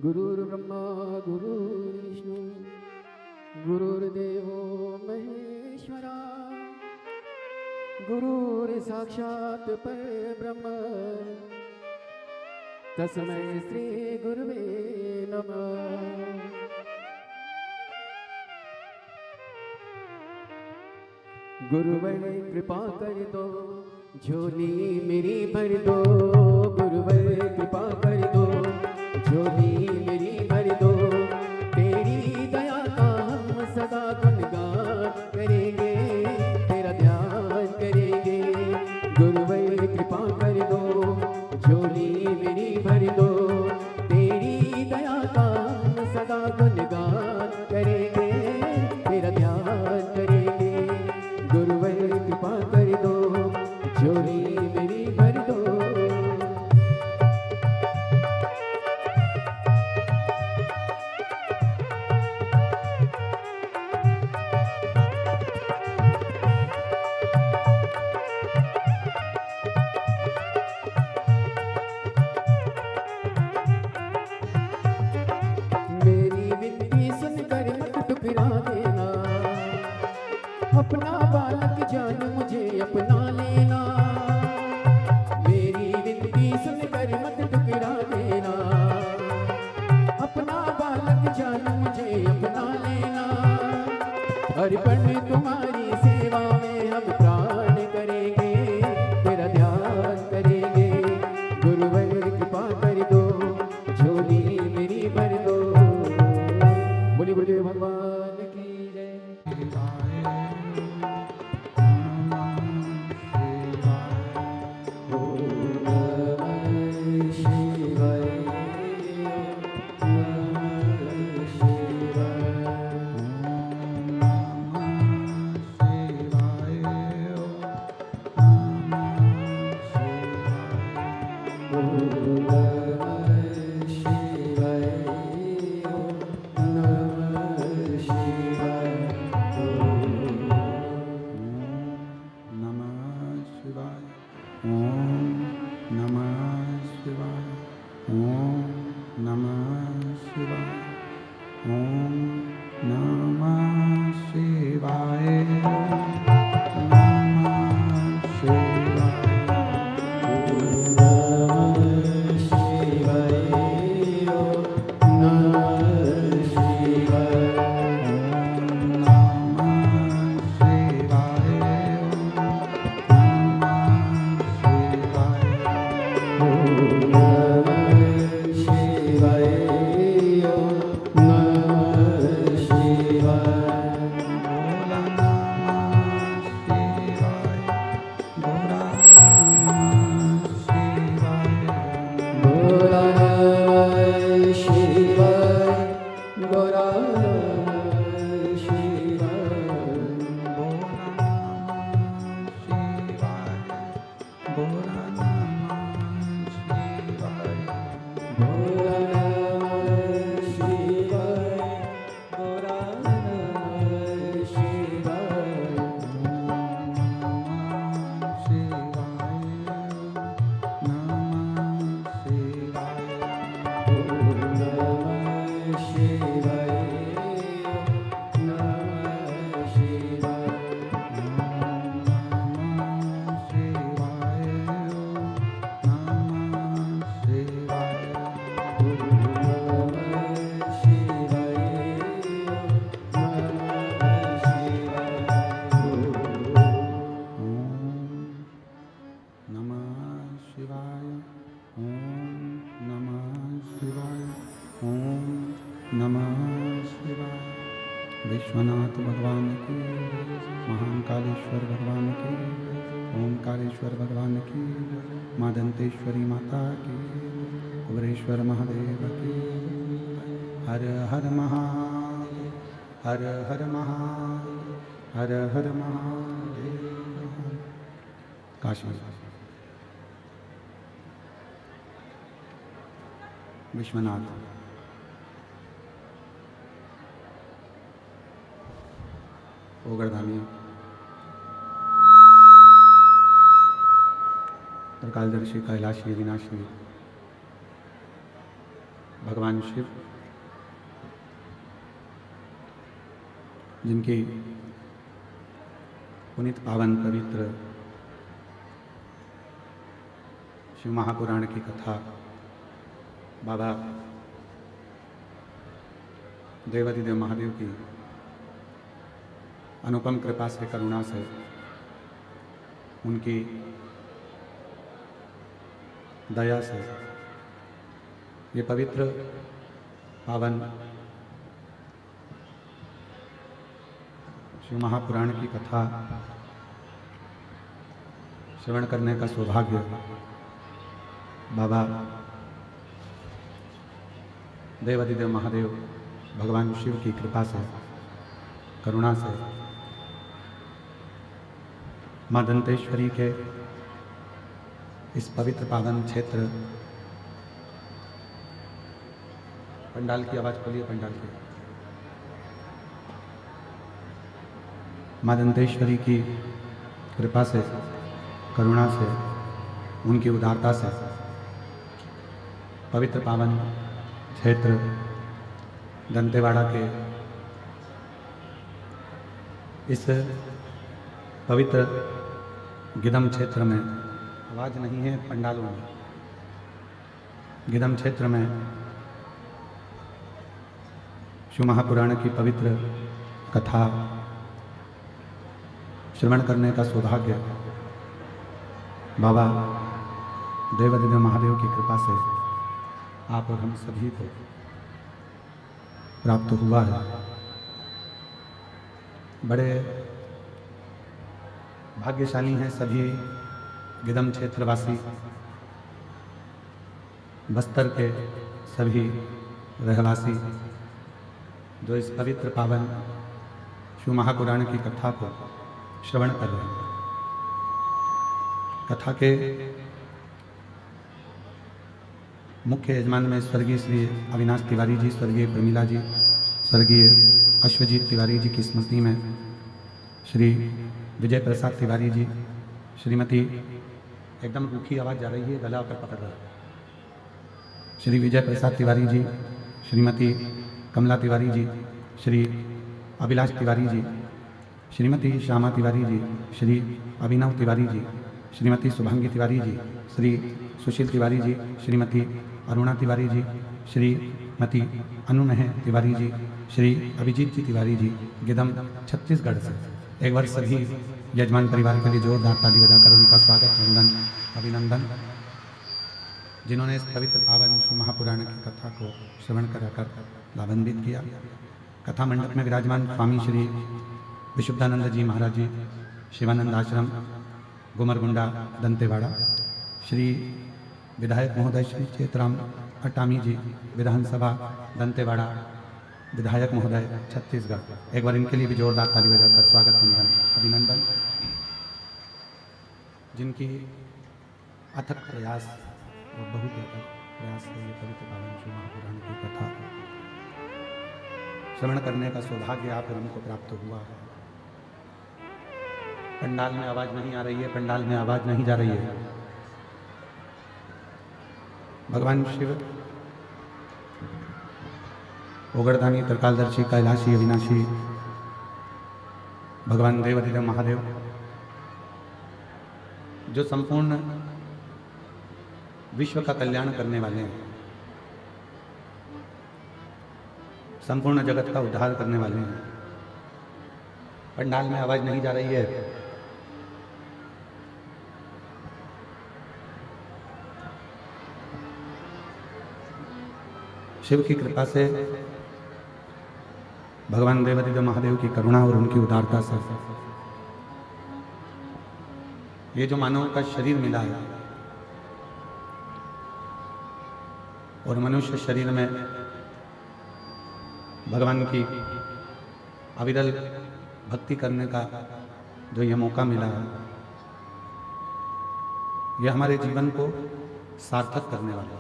गुरुर्ब्रह्मा गुरुर्विष्णु गुरुर्देवो महेश्वरा गुरुर्साक्षात् परब्रह्म तस्मै श्री गुरुवे नमः। गुरुवर कृपा कर दो झोली मेरी भर दो, गुरुवर कृपा कर दो झोली मेरी भर दो। तेरी दया का हम सदा गुणगान करेंगे, तेरा ध्यान करेंगे। गुरुवर कृपा कर दो झोली मेरी भर दो, तेरी दया का हम सदा गुणगान करेंगे, तेरा ध्यान करेंगे। गुरुवर कृपा कर दो झोली मेरी भर दो। मेरी विनती सुनकर मत ठुकरा देना, अपना बालक जान मुझे अपना लेना। मेरी विनती सुनकर मत ठुकरा देना, अपना बालक जान मुझे अपना लेना। अर्पण तुम्हारी सेवा में हम प्राण करेंगे, तेरा ध्यान करेंगे। गुरुवर कृपा कर दो झोली मेरी भर दो। बोली गुरुदेव भगवान की जय। विश्वनाथ भगवान की, महाकालेश्वर भगवान की, ओंकारेश्वर भगवान की, माँ दंतेश्वरी माता की, कुबेरेश्वर महादेव की। हर हर महादेव, हर हर महादेव, हर हर महादेव। काशी विश्वनाथ ओगरधामी और कालदर्शी कैलाशी विनाशी भगवान शिव, जिनकी पुनीत पावन पवित्र शिव महापुराण की कथा बाबा देवाधिदेव महादेव की अनुपम कृपा से, करुणा से, उनकी दया से ये पवित्र पावन शिव महापुराण की कथा श्रवण करने का सौभाग्य बाबा देवाधिदेव महादेव भगवान शिव की कृपा से, करुणा से, माँ दंतेश्वरी के इस पवित्र पावन क्षेत्र, पंडाल की आवाज़ खोलिए, पंडाल की, माँ दंतेश्वरी की कृपा से, करुणा से, उनकी उदारता से पवित्र पावन क्षेत्र दंतेवाड़ा के इस पवित्र गिदम क्षेत्र में, आवाज़ नहीं है पंडालों में, गिदम क्षेत्र में शिव महापुराण की पवित्र कथा श्रवण करने का सौभाग्य बाबा देवाधिदेव महादेव की कृपा से आप और हम सभी को प्राप्त हुआ है। बड़े भाग्यशाली हैं सभी गिदम क्षेत्रवासी, बस्तर के सभी रहवासी जो इस पवित्र पावन शिव महापुराण की कथा को श्रवण कर रहे हैं। कथा के मुख्य यजमान में स्वर्गीय श्री अविनाश तिवारी जी, स्वर्गीय प्रमीला जी, स्वर्गीय अश्वजीत तिवारी जी की स्मृति में श्री विजय प्रसाद तिवारी जी, श्रीमती, एकदम रूखी आवाज़ जा रही है, गला पर पकड़ रहा है, श्री विजय प्रसाद तिवारी जी, श्रीमती कमला तिवारी जी, श्री अभिलाष तिवारी जी, श्रीमती श्यामा तिवारी जी, श्री अभिनव तिवारी जी, श्रीमती शुभांगी तिवारी जी, श्री सुशील तिवारी जी, श्रीमती अरुणा तिवारी जी, श्रीमती अनुनह तिवारी जी, श्री अभिजीत जी तिवारी जी, गिदम छत्तीसगढ़ से। एक बार सभी यजमान परिवार के लिए जोरदार ताली बजाकर उनका स्वागत, वंदन, अभिनंदन, जिन्होंने इस पवित्र पावन शिव महापुराण की कथा को श्रवण कराकर लाभान्वित किया। कथा मंडप में विराजमान स्वामी श्री विशुद्धानंद जी महाराज जी, शिवानंद आश्रम, गुमरगुंडा, दंतेवाड़ा, श्री विधायक महोदय श्री चेतराम अटामी जी, विधानसभा दंतेवाड़ा विधायक महोदय छत्तीसगढ़। एक बार इनके लिए भी जोरदार ताली बजाकर स्वागत, वंदन, अभिनंदन, जिनकी अथक प्रयास और बहुत अथक प्रयास से ये पवित्र पावन शिव महापुराण की कथा श्रवण करने का सौभाग्य आप और हमको प्राप्त हुआ है। पंडाल में आवाज़ नहीं आ रही है, पंडाल में आवाज़ नहीं जा रही है। भगवान शिव ओगरदानी, त्रिकालदर्शी, कैलाशी, अविनाशी भगवान देवाधिदेव महादेव जो संपूर्ण विश्व का कल्याण करने वाले हैं, संपूर्ण जगत का उद्धार करने वाले हैं। पंडाल में आवाज नहीं जा रही है। शिव की कृपा से, भगवान देवाधिदेव महादेव की करुणा और उनकी उदारता से ये जो मानव का शरीर मिला है और मनुष्य शरीर में भगवान की अविरल भक्ति करने का जो ये मौका मिला है, ये हमारे जीवन को सार्थक करने वाला है।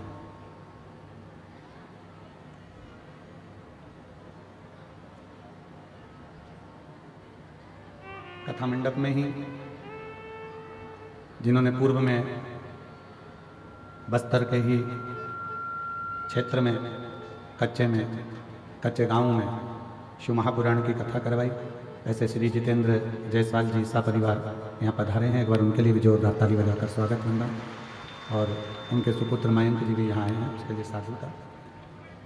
कथा मंडप में ही जिन्होंने पूर्व में बस्तर के ही क्षेत्र में कच्चे गांव में शिव महापुराण की कथा करवाई। ऐसे श्री जितेंद्र जायसवाल जी सा परिवार यहाँ पधारे हैं, एक बार उनके लिए भी जोरदार ताली बजाकर स्वागत बंदा। और उनके सुपुत्र मयंक जी भी यहाँ आए हैं, उसके लिए साधु का।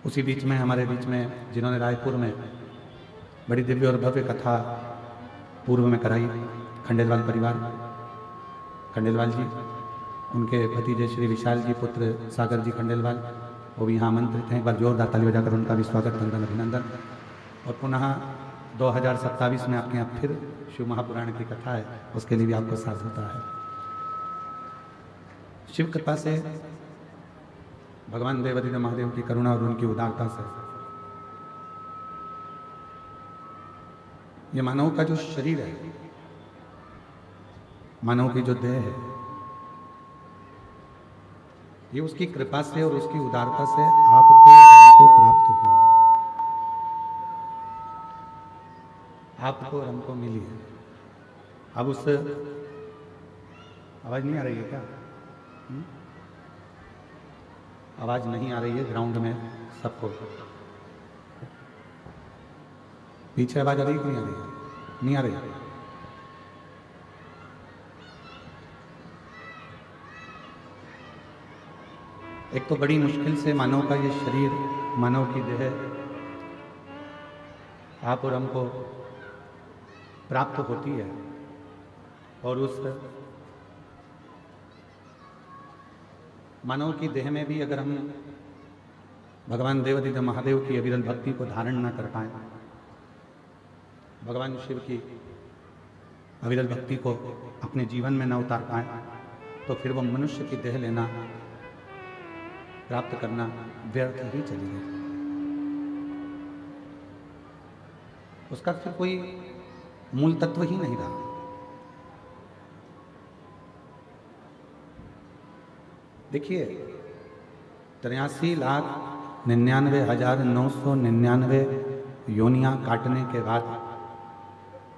उसी बीच में हमारे बीच में जिन्होंने रायपुर में बड़ी दिव्य और भव्य कथा पूर्व में कराई, खंडेलवाल परिवार, खंडेलवाल जी, उनके भतीजे श्री विशाल जी पुत्र सागर जी खंडेलवाल, वो भी यहाँ आमंत्रित हैं। एक बार जोरदार ताली बजाकर उनका भी स्वागत बंदन अभिनंदन। और पुनः 2027 में आपके यहाँ फिर शिव महापुराण की कथा है, उसके लिए भी आपको साधुता है। शिव कृपा से, भगवान देवादिदेव महादेव की करुणा और उनकी उदारता से ये मानव का जो शरीर है, मानव की जो देह है, ये उसकी कृपा से और उसकी उदारता से आपको हमको प्राप्त हुई, आपको और हमको मिली है। अब उस आवाज नहीं आ रही है क्या? आवाज नहीं आ रही है ग्राउंड में सबको? पीछे आवाज आ रही है कि नहीं आ रही है? नहीं आ रही है। एक तो बड़ी मुश्किल से मानव का ये शरीर, मानव की देह आप और हमको प्राप्त होती है। और उस मानव की देह में भी अगर हम भगवान देवादिदेव महादेव की अविरल भक्ति को धारण न कर पाए, भगवान शिव की अविरल भक्ति को अपने जीवन में न उतार पाए, तो फिर वो मनुष्य की देह लेना, प्राप्त करना व्यर्थ ही चली गई। उसका फिर कोई मूल तत्व ही नहीं रहा। देखिए, 83,99,999 योनियां काटने के बाद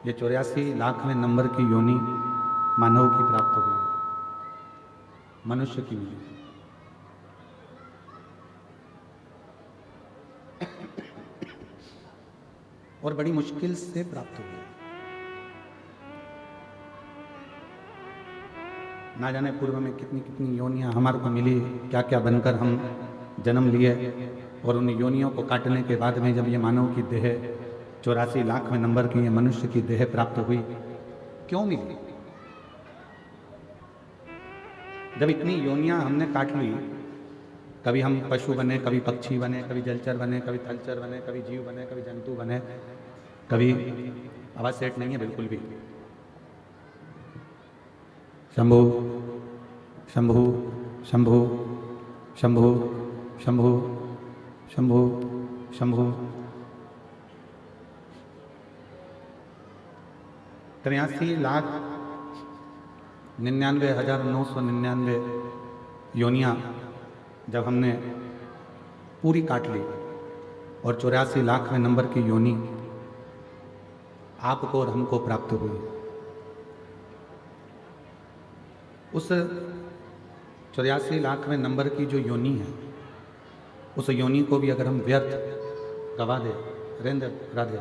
ये 84,00,000वें नंबर की योनि मानव की प्राप्त हुई, मनुष्य की मिली। और बड़ी मुश्किल से प्राप्त हुई। ना जाने पूर्व में कितनी कितनी योनियां हमारे को मिली, क्या क्या बनकर हम जन्म लिए। और उन योनियों को काटने के बाद में जब ये मानव की देह 84,00,000वें नंबर की ये मनुष्य की देह प्राप्त हुई, क्यों मिली? जब इतनी योनियां हमने काट ली, कभी हम पशु बने, कभी पक्षी बने, कभी जलचर बने, कभी थलचर बने, कभी जीव बने, कभी जंतु बने, कभी आवाज सेट नहीं है बिल्कुल भी। शंभु शंभु शंभु शंभु शंभु शंभु शंभु 83,99,999 योनियां जब हमने पूरी काट ली और 84,00,000वें नंबर की योनि आपको और हमको प्राप्त हुई, उस 84,00,000वें नंबर की जो योनि है, उस योनि को भी अगर हम व्यर्थ गवा दे, रेंद्र राधे,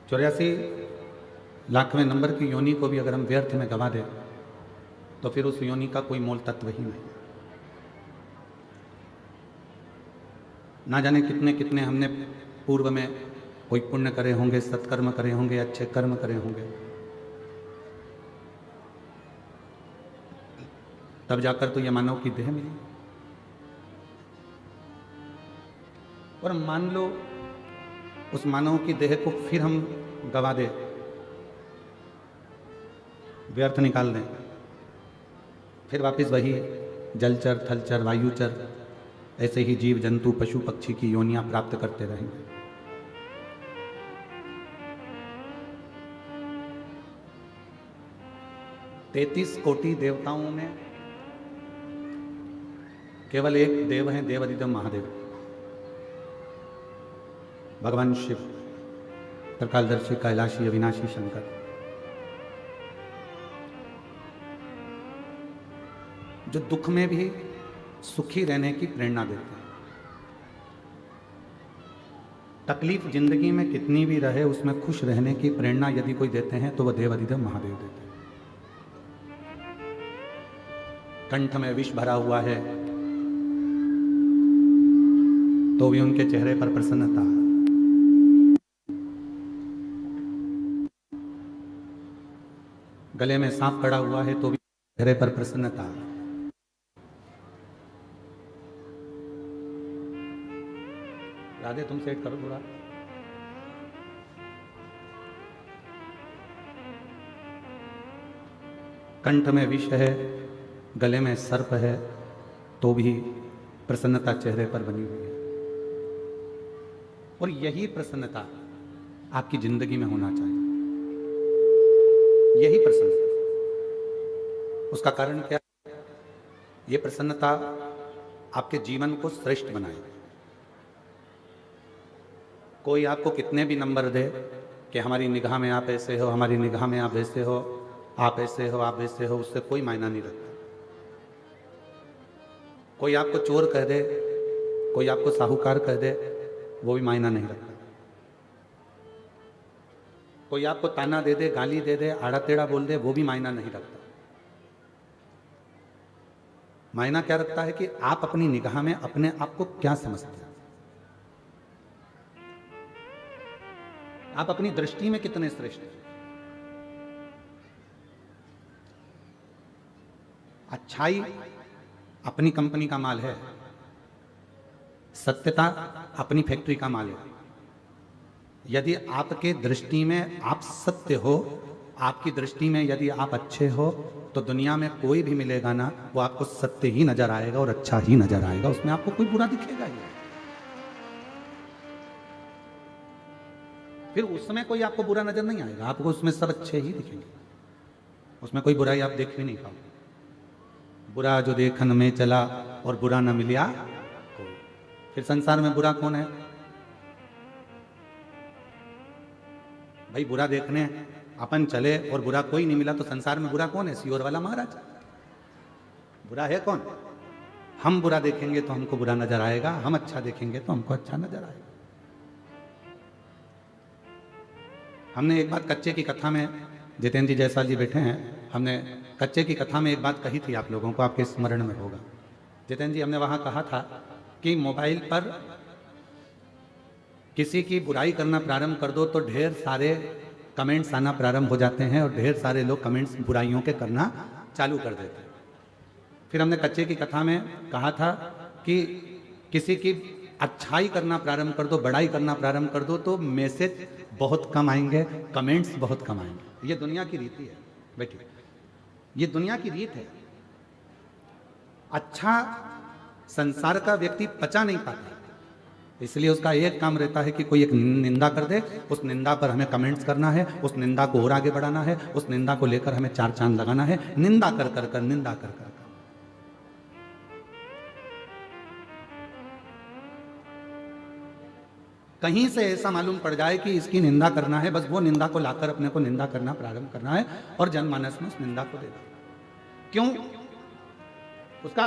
84,00,000वें नंबर की योनि को भी अगर हम व्यर्थ में गवा दे, तो फिर उस योनि का कोई मूल तत्व ही नहीं। ना जाने कितने कितने हमने पूर्व में कोई पुण्य करे होंगे, सत्कर्म करे होंगे, अच्छे कर्म करे होंगे, तब जाकर तो ये मानव की देह मिली। और मान लो उस मानव की देह को फिर हम गवा दे, व्यर्थ निकाल दें, फिर वापस वही जलचर, थलचर, वायुचर, ऐसे ही जीव जंतु पशु पक्षी की योनियां प्राप्त करते रहेंगे। तैतीस कोटि देवताओं में केवल एक देव हैं, देवादिदेव महादेव, भगवान शिव, त्रिकालदर्शी, कैलाशी, अविनाशी शंकर। जो दुख में भी सुखी रहने की प्रेरणा देते हैं। तकलीफ जिंदगी में कितनी भी रहे उसमें खुश रहने की प्रेरणा यदि कोई देते हैं तो वह देवाधिदेव महादेव देते हैं। कंठ में विष भरा हुआ है तो भी उनके चेहरे पर प्रसन्नता, गले में सांप पड़ा हुआ है तो भी चेहरे पर प्रसन्नता। राधे तुम सेट करो थोड़ा। कंठ में विष है, गले में सर्प है तो भी प्रसन्नता चेहरे पर बनी हुई है। और यही प्रसन्नता आपकी जिंदगी में होना चाहिए, यही प्रसन्नता। उसका कारण क्या? यह प्रसन्नता आपके जीवन को श्रेष्ठ बनाए। कोई आपको कितने भी नंबर दे कि हमारी निगाह में आप ऐसे हो, हमारी निगाह में आप ऐसे हो, आप ऐसे हो, आप ऐसे हो, उससे कोई मायना नहीं रखता। कोई आपको चोर कह दे, कोई आपको साहूकार कह दे, वो भी मायना नहीं रखता। कोई आपको ताना दे दे, गाली दे दे, आड़ा टेढ़ा बोल दे, वो भी मायना नहीं रखता। मायना क्या रखता है कि आप अपनी निगाह में अपने आप को क्या समझते हैं, आप अपनी दृष्टि में कितने श्रेष्ठ हैं। अच्छाई अपनी कंपनी का माल है, सत्यता अपनी फैक्ट्री का माल है। यदि आपके दृष्टि में आप सत्य हो, आपकी दृष्टि में यदि आप अच्छे हो, तो दुनिया में कोई भी मिलेगा ना, वो आपको सत्य ही नजर आएगा और अच्छा ही नजर आएगा, उसमें आपको कोई बुरा दिखेगा ही। फिर उसमें कोई आपको बुरा नजर नहीं आएगा, आपको उसमें सब अच्छे ही दिखेंगे, उसमें कोई बुराई आप देख भी नहीं पाओगे। बुरा जो देखन में चला और बुरा न मिलिया कोई। फिर संसार में बुरा कौन है भाई? बुरा देखने अपन चले और बुरा कोई नहीं मिला तो संसार में बुरा कौन है? सियोर वाला महाराज बुरा है कौन? हम बुरा देखेंगे तो हमको बुरा नजर आएगा, हम अच्छा देखेंगे तो हमको अच्छा नजर आएगा। हमने एक बात कच्चे की कथा में, जितेंद्र जी जयसाल जी बैठे हैं, हमने कच्चे की कथा में एक बात कही थी, आप लोगों को आपके स्मरण में होगा। जितेंद्र जी, हमने वहां कहा था कि मोबाइल पर किसी की बुराई करना प्रारंभ कर दो तो ढेर सारे कमेंट्स आना प्रारंभ हो जाते हैं और ढेर सारे लोग कमेंट्स बुराइयों के करना चालू कर देते हैं। फिर हमने कच्चे की कथा में कहा था कि किसी की अच्छाई करना प्रारंभ कर दो, बड़ाई करना प्रारंभ कर दो तो मैसेज बहुत कम आएंगे, कमेंट्स बहुत कम आएंगे। ये दुनिया की रीति है बेटी, ये दुनिया की रीत है। अच्छा संसार का व्यक्ति पचा नहीं पाता, इसलिए उसका एक काम रहता है कि कोई एक निंदा कर दे, उस निंदा पर हमें कमेंट्स करना है, उस निंदा को और आगे बढ़ाना है, उस निंदा को लेकर हमें चार चांद लगाना है, निंदा कर कर कर, निंदा कर कर कर। कहीं से ऐसा मालूम पड़ जाए कि इसकी निंदा करना है, बस वो निंदा को लाकर अपने को निंदा करना प्रारंभ करना है और जनमानस में उस निंदा को दे देना। क्यों? उसका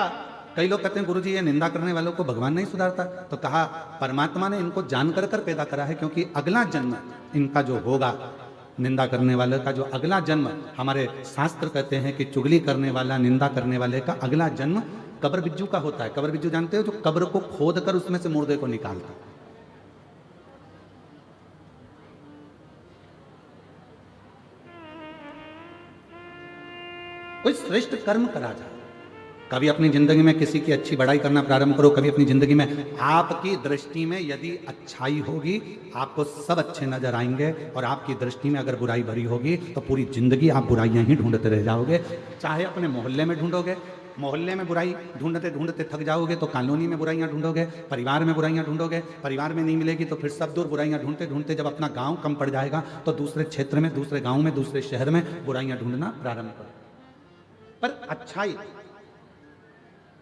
कई लोग कहते हैं गुरुजी ये निंदा करने वालों को भगवान नहीं सुधारता, तो कहा परमात्मा ने इनको जानकर कर पैदा करा है, क्योंकि अगला जन्म इनका जो होगा, निंदा करने वाले का जो अगला जन्म, हमारे शास्त्र कहते हैं कि चुगली करने वाला, निंदा करने वाले का अगला जन्म कब्र बिज्जू का होता है। कब्र बिज्जू जानते हो? जो कब्र को खोद कर उसमें से मुर्दे को निकालता है। कोई श्रेष्ठ कर्म करा जाए। कभी अपनी जिंदगी में किसी की अच्छी बड़ाई करना प्रारंभ करो, कभी अपनी जिंदगी में आपकी दृष्टि में यदि अच्छाई होगी आपको सब अच्छे नजर आएंगे, और आपकी दृष्टि में अगर बुराई भरी होगी तो पूरी जिंदगी आप बुराइयां ही ढूंढते रह जाओगे। चाहे अपने मोहल्ले में ढूंढोगे, मोहल्ले में बुराई ढूंढते ढूंढते थक जाओगे तो कॉलोनी में बुराइयां ढूंढोगे, परिवार में बुराइयां ढूंढोगे, परिवार में नहीं मिलेगी तो फिर सब दूर बुराइयां ढूंढते ढूंढते जब अपना गांव कम पड़ जाएगा तो दूसरे क्षेत्र में, दूसरे गांव में, दूसरे शहर में बुराइयां ढूंढना प्रारंभ करो। पर अच्छाई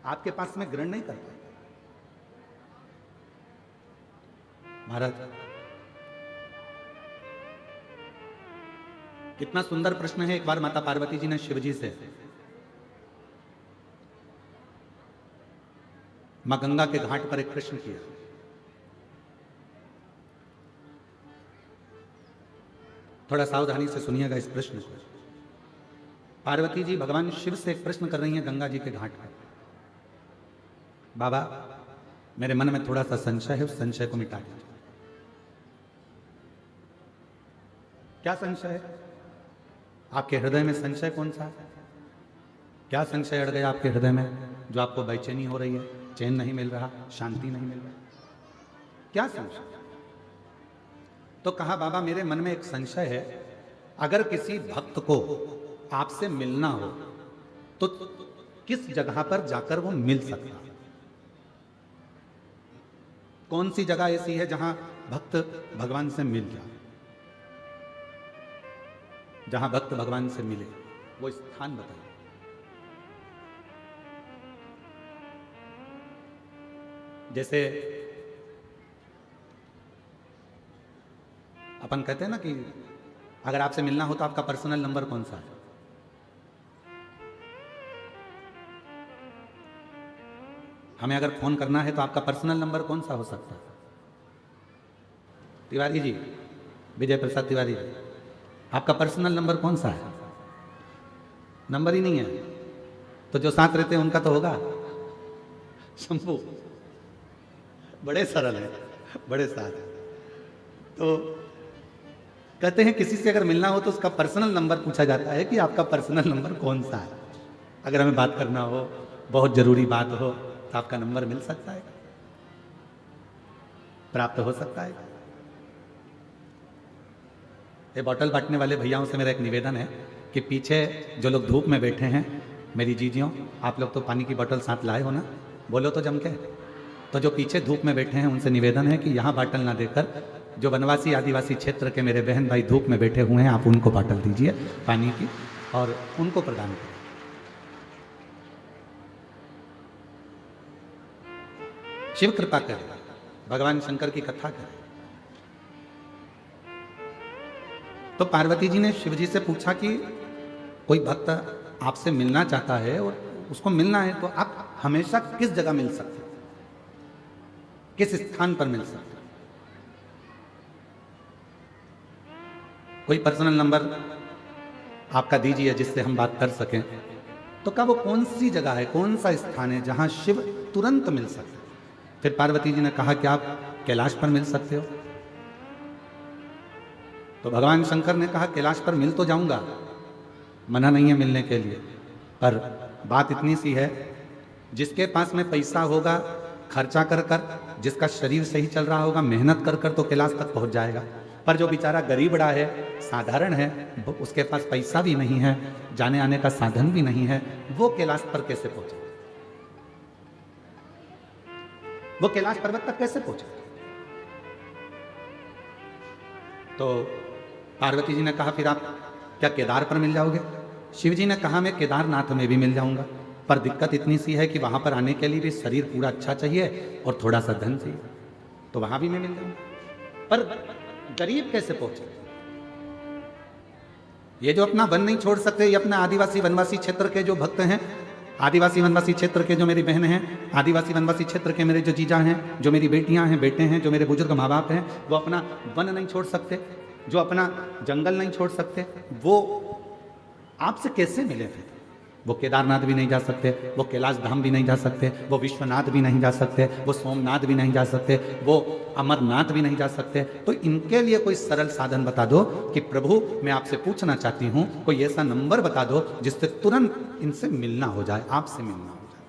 आपके पास में ग्रहण नहीं करता। भारत, कितना सुंदर प्रश्न है। एक बार माता पार्वती जी ने शिव जी से मां गंगा के घाट पर एक प्रश्न किया थोड़ा सावधानी से सुनिएगा इस प्रश्न को। पार्वती जी भगवान शिव से एक प्रश्न कर रही हैं गंगा जी के घाट पर, बाबा मेरे मन में थोड़ा सा संशय है, उस संशय को मिटा दीजिए। क्या संशय है? आपके हृदय में संशय कौन सा है? क्या संशय अड़ गया आपके हृदय में जो आपको बेचैनी हो रही है, चैन नहीं मिल रहा, शांति नहीं मिल रहा? क्या संशय? तो कहा बाबा मेरे मन में एक संशय है, अगर किसी भक्त को आपसे मिलना हो तो किस जगह पर जाकर वो मिल सकता है? कौन सी जगह ऐसी है जहां भक्त भगवान से मिल जाए, जहां भक्त भगवान से मिले, वो स्थान बताइए। जैसे अपन कहते हैं ना कि अगर आपसे मिलना हो तो आपका पर्सनल नंबर कौन सा है? हमें अगर फोन करना है तो आपका पर्सनल नंबर कौन सा हो सकता है? तिवारी जी, विजय प्रसाद तिवारी जी, आपका पर्सनल नंबर कौन सा है? नंबर ही नहीं है तो जो साथ रहते हैं उनका तो होगा। शंभू बड़े सरल है, बड़े साथ है। तो कहते हैं किसी से अगर मिलना हो तो उसका पर्सनल नंबर पूछा जाता है कि आपका पर्सनल नंबर कौन सा है। अगर हमें बात करना हो, बहुत जरूरी बात हो, तो आपका नंबर मिल सकता है, प्राप्त हो सकता है। ये बॉटल बांटने वाले भैयाओं से मेरा एक निवेदन है कि पीछे जो लोग धूप में बैठे हैं, मेरी जीजियों, आप लोग तो पानी की बोतल साथ लाए हो ना, बोलो तो जम के। तो जो पीछे धूप में बैठे हैं उनसे निवेदन है कि यहाँ बाटल ना देकर जो वनवासी आदिवासी क्षेत्र के मेरे बहन भाई धूप में बैठे हुए हैं, आप उनको बाटल दीजिए पानी की और उनको प्रदान करें। शिव कृपा करें, भगवान शंकर की कथा करें। तो पार्वती जी ने शिव जी से पूछा कि कोई भक्त आपसे मिलना चाहता है और उसको मिलना है तो आप हमेशा किस जगह मिल सकते हैं, किस स्थान पर मिल सकते हैं? कोई पर्सनल नंबर आपका दीजिए जिससे हम बात कर सकें। तो क्या वो कौन सी जगह है, कौन सा स्थान है जहां शिव तुरंत मिल सकते? फिर पार्वती जी ने कहा कि आप कैलाश पर मिल सकते हो। तो भगवान शंकर ने कहा कैलाश पर मिल तो जाऊंगा, मना नहीं है मिलने के लिए, पर बात इतनी सी है, जिसके पास में पैसा होगा खर्चा कर कर, जिसका शरीर सही चल रहा होगा मेहनत कर कर, तो कैलाश तक पहुंच जाएगा। पर जो बेचारा गरीबड़ा है, साधारण है, उसके पास पैसा भी नहीं है, जाने आने का साधन भी नहीं है, वो कैलाश पर कैसे पहुंचे? वो कैलाश पर्वत तक कैसे पहुंचे? तो पार्वती जी ने कहा फिर आप क्या केदार पर मिल जाओगे? शिव जी ने कहा मैं केदारनाथ में भी मिल जाऊंगा, पर दिक्कत इतनी सी है कि वहां पर आने के लिए भी शरीर पूरा अच्छा चाहिए और थोड़ा सा धन चाहिए, तो वहां भी मैं मिल जाऊंगा। पर गरीब कैसे पहुंचे? ये जो अपना वन नहीं छोड़ सकते, ये अपना आदिवासी वनवासी क्षेत्र के जो भक्त हैं, आदिवासी वनवासी क्षेत्र के जो मेरी बहन हैं, आदिवासी वनवासी क्षेत्र के मेरे जो जीजा हैं, जो मेरी बेटियां हैं, बेटे हैं, जो मेरे बुजुर्ग माँ बाप हैं, वो अपना वन नहीं छोड़ सकते, जो अपना जंगल नहीं छोड़ सकते, वो आपसे कैसे मिले? फिर वो केदारनाथ भी नहीं जा सकते, वो कैलाश धाम भी नहीं जा सकते, वो विश्वनाथ भी नहीं जा सकते, वो सोमनाथ भी नहीं जा सकते, वो अमरनाथ भी नहीं जा सकते। तो इनके लिए कोई सरल साधन बता दो कि प्रभु मैं आपसे पूछना चाहती हूँ, कोई ऐसा नंबर बता दो जिससे तुरंत इनसे मिलना हो जाए, आपसे मिलना हो जाए।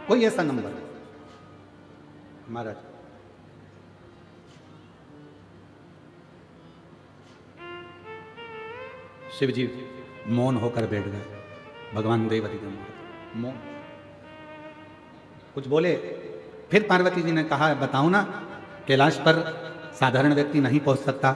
कोई ऐसा नंबर महाराज? शिव जी मौन होकर बैठ गए। भगवान देवरिगम मौन, कुछ बोले। फिर पार्वती जी ने कहा बताओ ना, कैलाश पर साधारण व्यक्ति नहीं पहुंच सकता,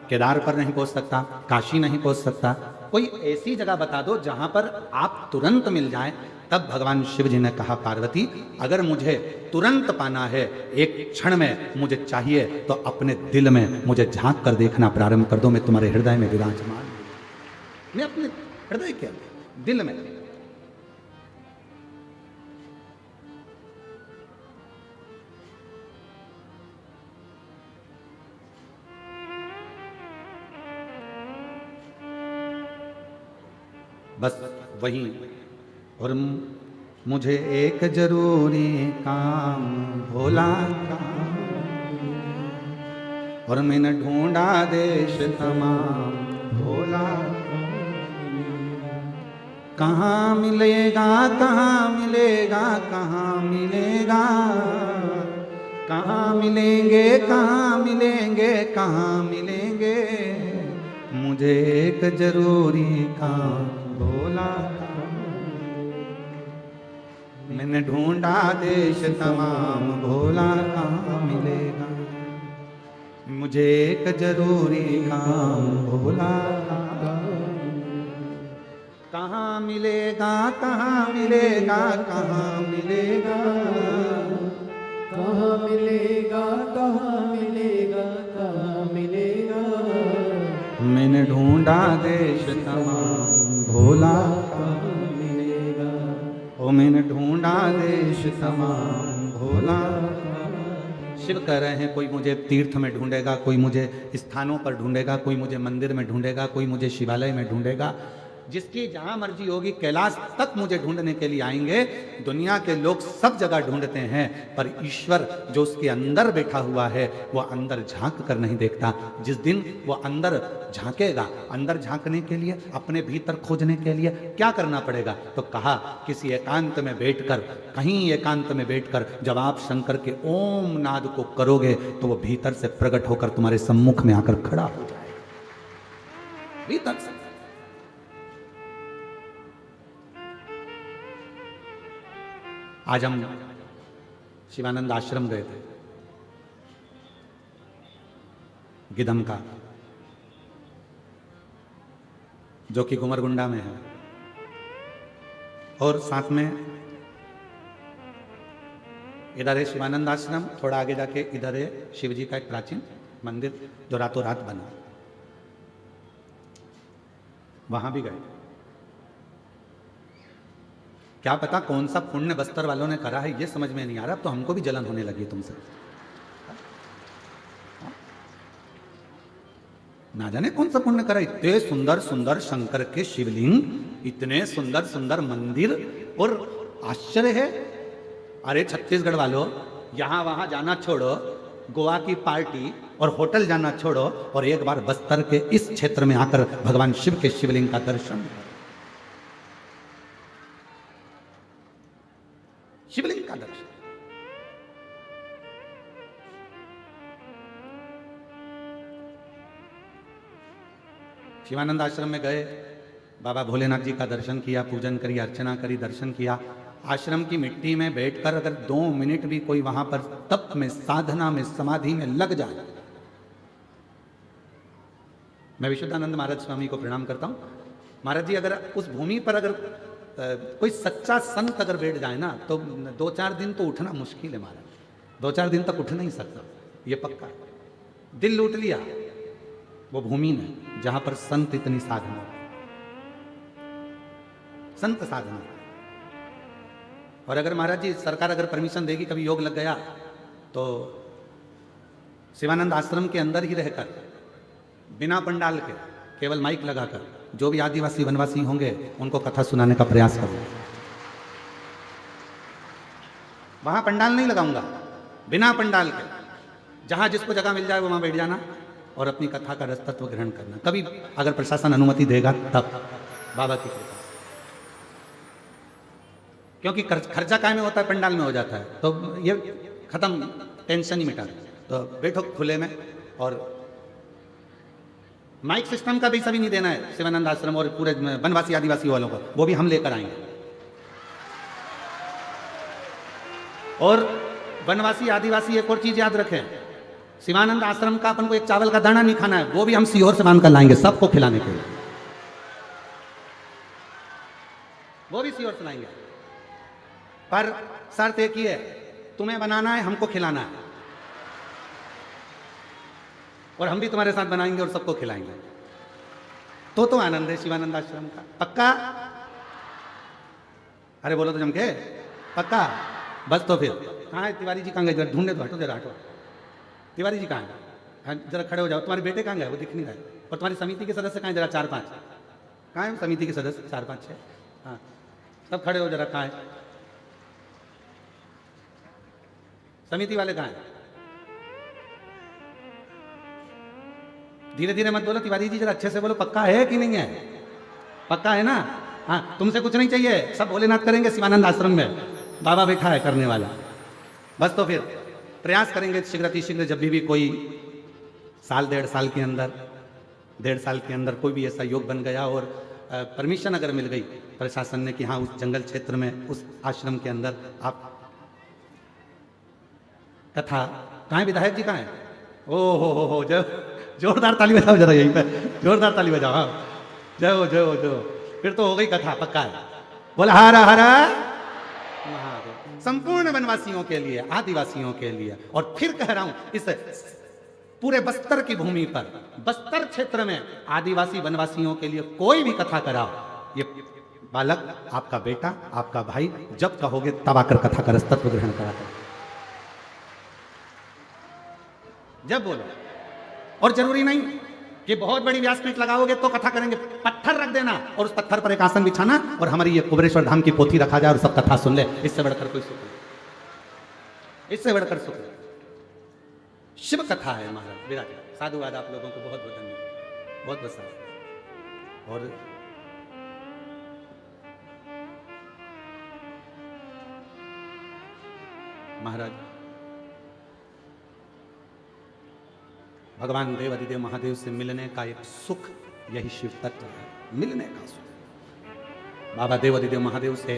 केदार पर नहीं पहुंच सकता, काशी नहीं पहुंच सकता, कोई ऐसी जगह बता दो जहां पर आप तुरंत मिल जाएं। तब भगवान शिव जी ने कहा पार्वती अगर मुझे तुरंत पाना है, एक क्षण में मुझे चाहिए, तो अपने दिल में मुझे झांक कर देखना प्रारंभ कर दो। मैं तुम्हारे हृदय में विराजमान, मैं अपने हृदय के दिल में। बस वही। और मुझे एक जरूरी काम भोला का, और मैंने ढूंढा देश तमाम भोला, कहाँ मिलेगा कहाँ मिलेगा कहाँ मिलेगा, कहाँ मिलेंगे कहाँ मिलेंगे कहाँ मिलेंगे, मुझे एक जरूरी काम भोला, मैंने ढूंढा देश तमाम भोला, कहाँ मिलेगा, मुझे एक जरूरी काम भोला, कहाँ मिलेगा कहाँ मिलेगा कहाँ मिलेगा, कहाँ मिलेगा कहाँ मिलेगा कहाँ मिलेगा, मैंने ढूंढा देश तमाम भोला, कहाँ मिलेगा, ओ मैंने ढूंढा देश तमाम भोला। शिव कह रहे हैं कोई मुझे तीर्थ में ढूंढेगा, कोई मुझे स्थानों पर ढूंढेगा, कोई मुझे मंदिर में ढूंढेगा, कोई मुझे शिवालय में ढूंढेगा, जिसकी जहां मर्जी होगी कैलाश तक मुझे ढूंढने के लिए आएंगे। दुनिया के लोग सब जगह ढूंढते हैं, पर ईश्वर जो उसके अंदर बैठा हुआ है वो अंदर झांक कर नहीं देखता। जिस दिन वो अंदर झांकेगा, अंदर झांकने के लिए, अपने भीतर खोजने के लिए क्या करना पड़ेगा? तो कहा किसी एकांत में बैठकर, कहीं एकांत में बैठकर जब आप शंकर के ओम नाद को करोगे तो वो भीतर से प्रकट होकर तुम्हारे सम्मुख में आकर खड़ा हो जाएगा, भीतर से। आज हम शिवानंद आश्रम गए थे, गिदम का, जो कि गुमरगुंडा में है, और साथ में इधर है शिवानंद आश्रम, थोड़ा आगे जाके इधर है शिव जी का एक प्राचीन मंदिर जो रातों रात बना, वहां भी गए। क्या पता कौन सा पुण्य बस्तर वालों ने करा है, ये समझ में नहीं आ रहा। तो हमको भी जलन होने लगी तुमसे, ना जाने कौन सा पुण्य करा। इतने सुंदर सुंदर शंकर के शिवलिंग, इतने सुंदर सुंदर मंदिर, और आश्चर्य है। अरे छत्तीसगढ़ वालों, यहां वहां जाना छोड़ो, गोवा की पार्टी और होटल जाना छोड़ो, और एक बार बस्तर के इस क्षेत्र में आकर भगवान शिव के शिवलिंग का दर्शन, शिवलिंग का दर्शन। शिवानंद आश्रम में गए, बाबा भोलेनाथ जी का दर्शन किया, पूजन करी, अर्चना करी, दर्शन किया। आश्रम की मिट्टी में बैठकर अगर 2 मिनट भी कोई वहां पर तप में, साधना में, समाधि में लग जाए, मैं विशुद्धानंद महाराज स्वामी को प्रणाम करता हूं। महाराज जी अगर उस भूमि पर अगर कोई सच्चा संत अगर बैठ जाए ना, तो 2-4 दिन तो उठना मुश्किल है महाराज, 2-4 दिन तक उठ नहीं सकता, ये पक्का। दिल लूट लिया वो भूमि ने जहां पर संत इतनी साधना, संत साधना। और अगर महाराज जी सरकार अगर परमिशन देगी, कभी योग लग गया, तो शिवानंद आश्रम के अंदर ही रहकर, बिना पंडाल के, केवल माइक लगाकर, जो भी आदिवासी वनवासी होंगे उनको कथा सुनाने का प्रयास करूंगा। वहां पंडाल नहीं लगाऊंगा, बिना पंडाल के, जहां जिसको जगह मिल जाए वो वहां बैठ जाना और अपनी कथा का रस तत्व ग्रहण करना। कभी अगर प्रशासन अनुमति देगा तब, बाबा की कृपा। क्योंकि खर्चा काय में होता है, पंडाल में हो जाता है, तो ये खत्म, टेंशन ही मिटा। तो बैठो खुले में, और माइक सिस्टम का भी सभी नहीं देना है शिवानंद आश्रम और पूरे वनवासी आदिवासी वालों को, वो भी हम लेकर आएंगे। और वनवासी आदिवासी एक और चीज याद रखें, शिवानंद आश्रम का अपन को एक चावल का दाना नहीं खाना है, वो भी हम सीहोर से बांध कर लाएंगे सबको खिलाने के लिए, वो भी सीहोर से लाएंगे। पर शर्त एक ही है, तुम्हें बनाना है, हमको खिलाना है, और हम भी तुम्हारे साथ बनाएंगे और सबको खिलाएंगे। तो आनंद है शिवानंद आश्रम का, पक्का? अरे बोलो तो जमके, पक्का? बस तो फिर कहाँ है तिवारी जी? कहाँ गए? जरा ढूंढने दो, हटो जरा, हटो। तिवारी जी कहाँ है? जरा खड़े हो जाओ। तुम्हारे बेटे कहाँ गए? वो दिख नहीं रहे। और तुम्हारी समिति के सदस्य कहाँ हैं? जरा 4-5 कहाँ है समिति के सदस्य? 4 5 6। हाँ, सब खड़े हो जरा। कहाँ है समिति वाले? कहाँ है? धीरे धीरे मत बोलो तिवारी जी, जरा अच्छे से बोलो। पक्का है कि नहीं है? पक्का है ना? हाँ, तुमसे कुछ नहीं चाहिए, सब भोलेनाथ करेंगे शिवानंद आश्रम में। बाबा बैठा है करने वाला। बस तो फिर प्रयास करेंगे शीघ्र जब भी कोई साल 1.5 साल के अंदर, 1.5 साल के अंदर कोई भी ऐसा योग बन गया और परमिशन अगर मिल गई प्रशासन ने कि हाँ उस जंगल क्षेत्र में, उस आश्रम के अंदर आप कथा। कहाँ है विधायक जी? कहाँ है? ओ हो जय, जोरदार ताली बजाओ जरा, यहीं पे जोरदार ताली बजाओ। हाँ, जय हो जय हो जय हो। फिर तो हो गई कथा, पक्का है। बोला हर हर महादेव। संपूर्ण वनवासियों के लिए, आदिवासियों के लिए। और फिर कह रहा हूं, इस पूरे बस्तर की भूमि पर, बस्तर क्षेत्र में आदिवासी वनवासियों के लिए कोई भी कथा कराओ, ये बालक आपका बेटा, आपका भाई, जब कहोगे तब आकर कथा कर तत्व ग्रहण करा कर, जब बोलो। और जरूरी नहीं कि बहुत बड़ी व्यासपीठ लगाओगे तो कथा करेंगे। पत्थर रख देना और उस पत्थर पर एक आसन बिछाना और हमारी ये कुबेरेश्वर धाम की पोथी रखा जाए और सब कथा सुन ले। इससे बढ़कर कोई सुख नहीं, इससे बढ़कर सुख नहीं। शिव कथा है महाराज। विराज साधुवाद आप लोगों को बहुत बहुत धन्यवाद, बहुत बहुत साधुवाद। और महाराज भगवान देव अधिदेव महादेव से मिलने का एक सुख, यही शिव तत्व है, मिलने का सुख। बाबा देव अधिदेव महादेव से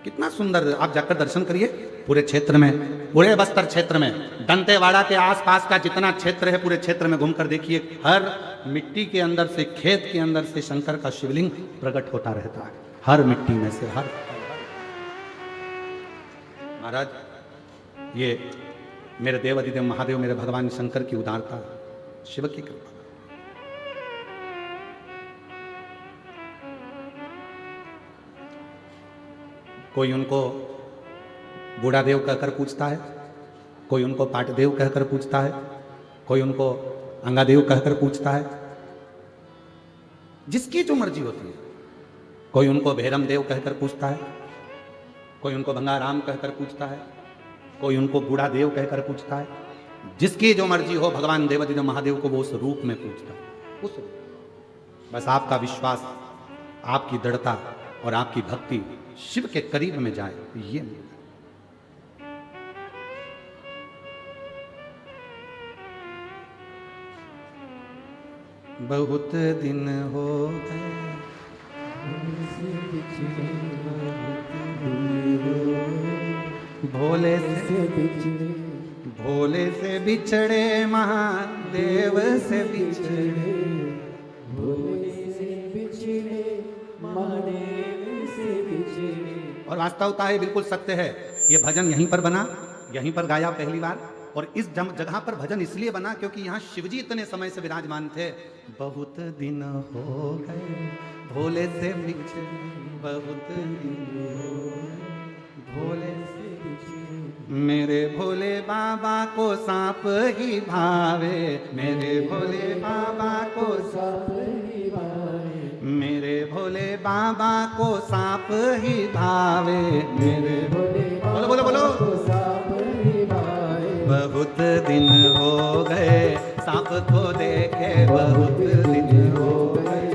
कितना सुंदर, आप जाकर दर्शन करिए। पूरे क्षेत्र में, पूरे बस्तर क्षेत्र में, दंतेवाड़ा के आसपास का जितना क्षेत्र है, पूरे क्षेत्र में घूमकर देखिए, हर मिट्टी के अंदर से, खेत के अंदर से शंकर का शिवलिंग प्रकट होता रहता है। हर मिट्टी में से, हर। महाराज ये मेरे देव अधिदेव महादेव, मेरे भगवान शंकर की उदारता, शिव की कृपा। कोई उनको बूढ़ा देव कहकर पूछता है, कोई उनको पाट देव कहकर पूछता है, कोई उनको अंगादेव कहकर पूछता है, जिसकी जो मर्जी होती है। कोई उनको भैरम देव कहकर पूछता है, कोई उनको भंगाराम कहकर पूछता है, कोई उनको बूढ़ा देव कहकर पूछता है। जिसकी जो मर्जी हो, भगवान देवाधिदेव महादेव को वो उस रूप में पूछता है, उस रूप। बस आपका विश्वास, आपकी दृढ़ता और आपकी भक्ति शिव के करीब में जाए, ये बहुत दिन हो गए भोले से बिछड़े, महादेव से बिछड़े, भोले से बिछड़े, महादेव से बिछड़े। और वास्तवता है, बिल्कुल सत्य है। ये भजन यहीं पर बना, यहीं पर गाया पहली बार। और इस जगह पर भजन इसलिए बना क्योंकि यहाँ शिवजी इतने समय से विराजमान थे। बहुत दिन हो गए भोले से बिछड़े, बहुत दिन हो गए भोले से बिछड़े। मेरे भोले बाबा को सांप ही भावे, मेरे भोले बाबा को सांप ही भावे, मेरे भोले बाबा को सांप ही भावे, मेरे भोले बोलो बोलो बोलो को सांप ही भावे। बहुत दिन हो गए सांप को देखे, बहुत दिन हो गए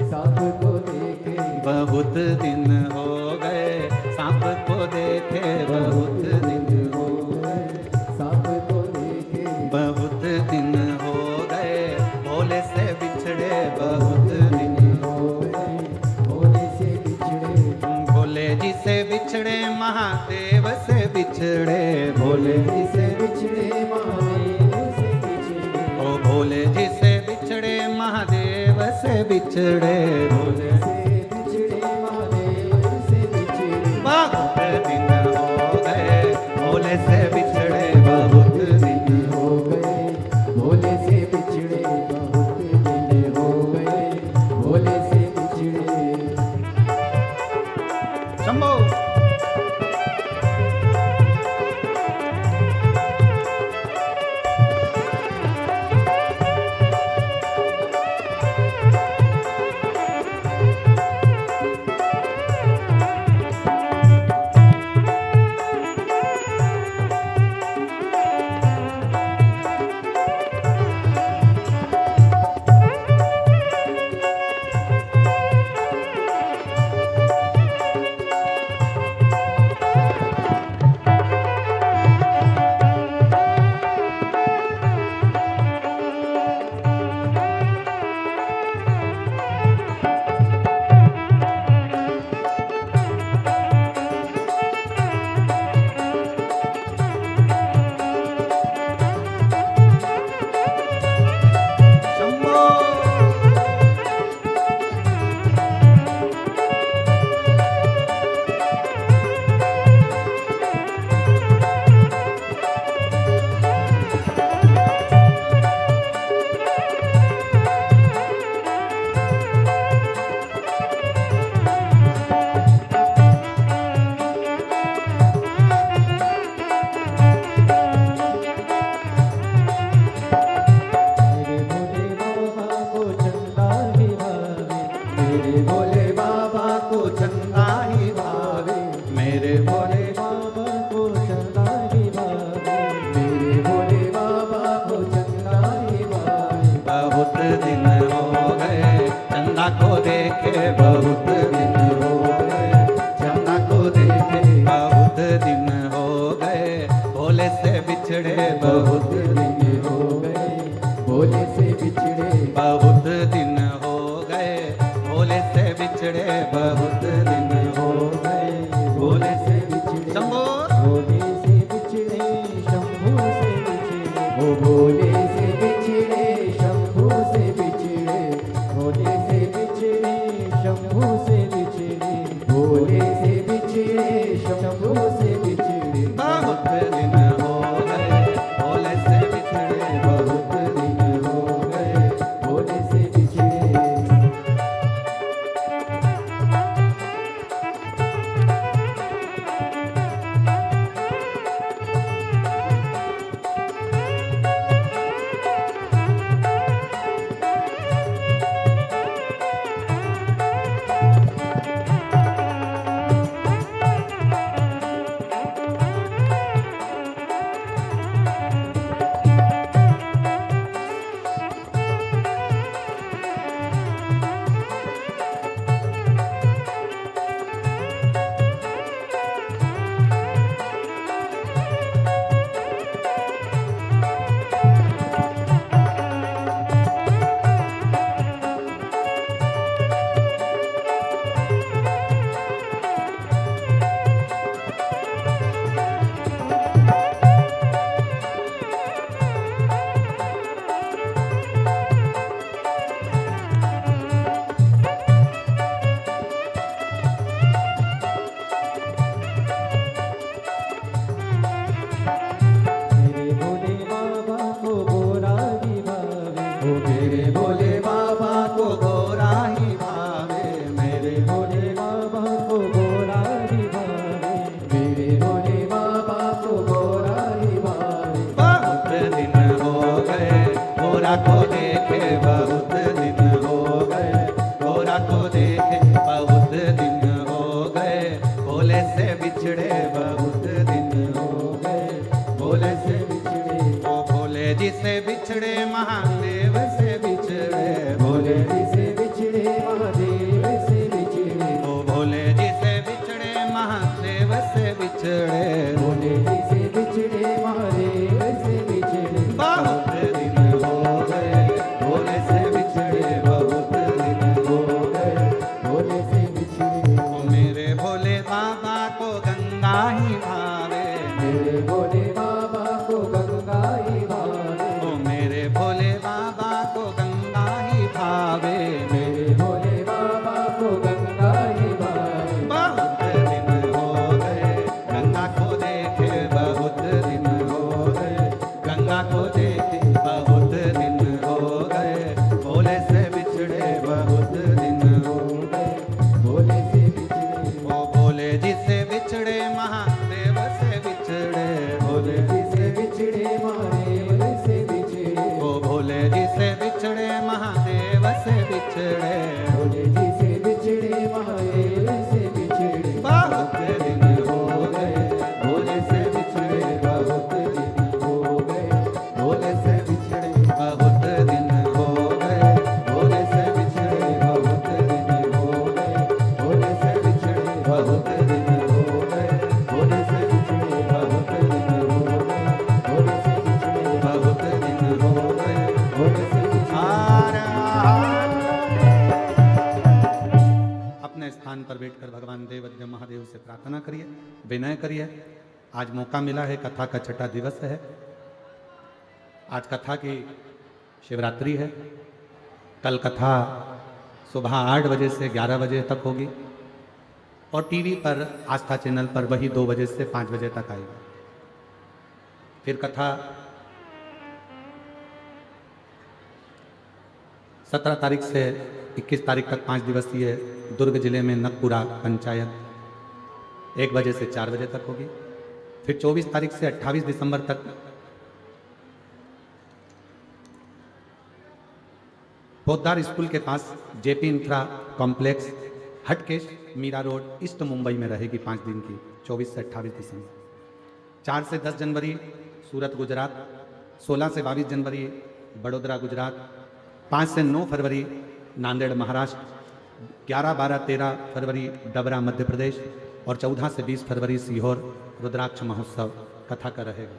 सांप को देखे, बहुत दिन हो गए सांप को देखे, बहुत दिन हो गए सांप को देखे, बहुत दिन हो गए भोले से बिछड़े, बहुत दिन हो गए भोले से बिछड़े। भोले जी से बिछड़े, महादेव से बिछड़े, भोले जी से बिछड़े, महादेव से बिछड़े, ओ भोले जी से बिछड़े, महादेव से बिछड़े, भोले से बिछड़े, महादेव से बिछड़े। बहुत दिन हो गए भोले से बिछड़े, बहुत दिन हो गए भोले से बिछड़े, बहुत दिन हो गए भोले से बिछड़े। शंभो। भोले बाबा को चंदा ही भावे, मेरे भोले बाबा को चंदा ही भावे, मेरे भोले बाबा को चंदा ही भावे। बहुत दिन हो गए चंदा को देखे, बहुत दिन हो गए चंदा को देखे, बहुत दिन हो गए भोले से बिछड़े, बहुत दिन हो गए भोले से बिछड़े, बहुत दिन हो गए भोले से बिछड़े, बहुत दिन हो गए भोले से बिछड़े, शंभो भोले से बिछड़े शंभू से बिछड़े, वो भोले से बिछड़े शंभू से बिछड़े, भोले से बिछड़े शंभू से बिछड़े, भोले से बिछड़े शंभू से बिछड़े। बहुत दिन हो गए भोले से बिछड़े, बहुत दिन हो गए भोले से बिछड़े। मेरे भोले बाबा को गोरा ही भावे, ओ मेरे भोले बाबा को गोरा ही भावे, मेरे भोले बाबा को गोरा ही भावे, मेरे भोले बाबा को गोरा ही भावे। बहुत दिन हो गए गोरा को देखे, बहुत दिन हो गए गोरा को देखे, बहुत दिन हो गए भोले से बिछड़े, बहुत दिन हो गए भोले से बिछड़े, ओ भोले जी से बिछड़े महादेव से बिछड़े, भोले जी से बिछड़े महादेव से बिछड़े, ओ भोले जी से बिछड़े महादेव से बिछड़े, भोले जी से बिछड़े महादेव से बिछड़े। बहुत दिन हो गए भोले से बिछड़े, बहुत दिन हो गए भोले से बिछड़े, ओ मेरे भोले बाबा को गंगा ही भावे, मेरे भोले बाबा को गंगा ही भावे, ओ मेरे भोले बाबा को गंगा ही भावे, मेरे भोले बाबा को गंगा ही भावे। बहुत दिन हो गए गंगा को देखे, बहुत दिन हो गए गंगा को देखे, बहुत दिन हो गए भोले से बिछड़े, बहुत दिन हो गए भोले से बिछड़े, ओ भोले जी से बिछड़े महादेव से बिछड़े, भोले जी से बिछड़े महादेव से बिछड़े, ओ भोले जी से बिछड़े महादेव से बिछड़े, भोले जी से बिछड़े महादेव से बिछड़े। बहुत दिन हो गए भोले से बिछड़े, बहुत दिन हो गए भोले से बिछड़े, बहुत दिन हो गए भोले से बिछड़े, बहुत दिन हो गए भोले से बिछड़े, बहुत दिन हो गए भोले से बिछड़े, बहुत दिन हो गए भोले से बिछड़े, बहुत दिन हो गए भोले से बिछड़े। अपने स्थान पर बैठकर भगवान देव महादेव से प्रार्थना करिए, विनय करिए। आज मौका मिला है, कथा का छठा दिवस है। आज कथा की शिवरात्रि है। कल कथा सुबह 8 बजे से 11 बजे तक होगी और टीवी पर आस्था चैनल पर वही 2 बजे से 5 बजे तक आएगी। फिर कथा 17 तारीख से 21 तारीख तक 5 दिवसीय दुर्ग जिले में नकपुरा पंचायत 1 बजे से 4 बजे तक होगी। फिर 24 तारीख से 28 दिसंबर तक पोद्दार स्कूल के पास JP infra complex, Hatkesh, Mira road, east Mumbai में रहेगी 5 दिन की, 24 से 28 दिसंबर। 4 से 10 जनवरी सूरत गुजरात, 16 से 22 जनवरी बड़ोदरा गुजरात, 5 से 9 फरवरी नांदेड़ महाराष्ट्र, 11, 12, 13 फरवरी डबरा मध्य प्रदेश और 14 से 20 फरवरी सीहोर रुद्राक्ष महोत्सव कथा का रहेगा।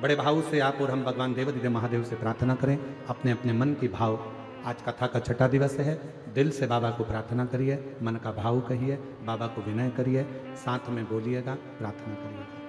बड़े भाव से आप और हम भगवान देवादिदेव महादेव से प्रार्थना करें, अपने अपने मन की भाव। आज कथा का 6ठा दिवस है, दिल से बाबा को प्रार्थना करिए, मन का भाव कहिए, बाबा को विनय करिए, साथ में बोलिएगा, प्रार्थना करिएगा।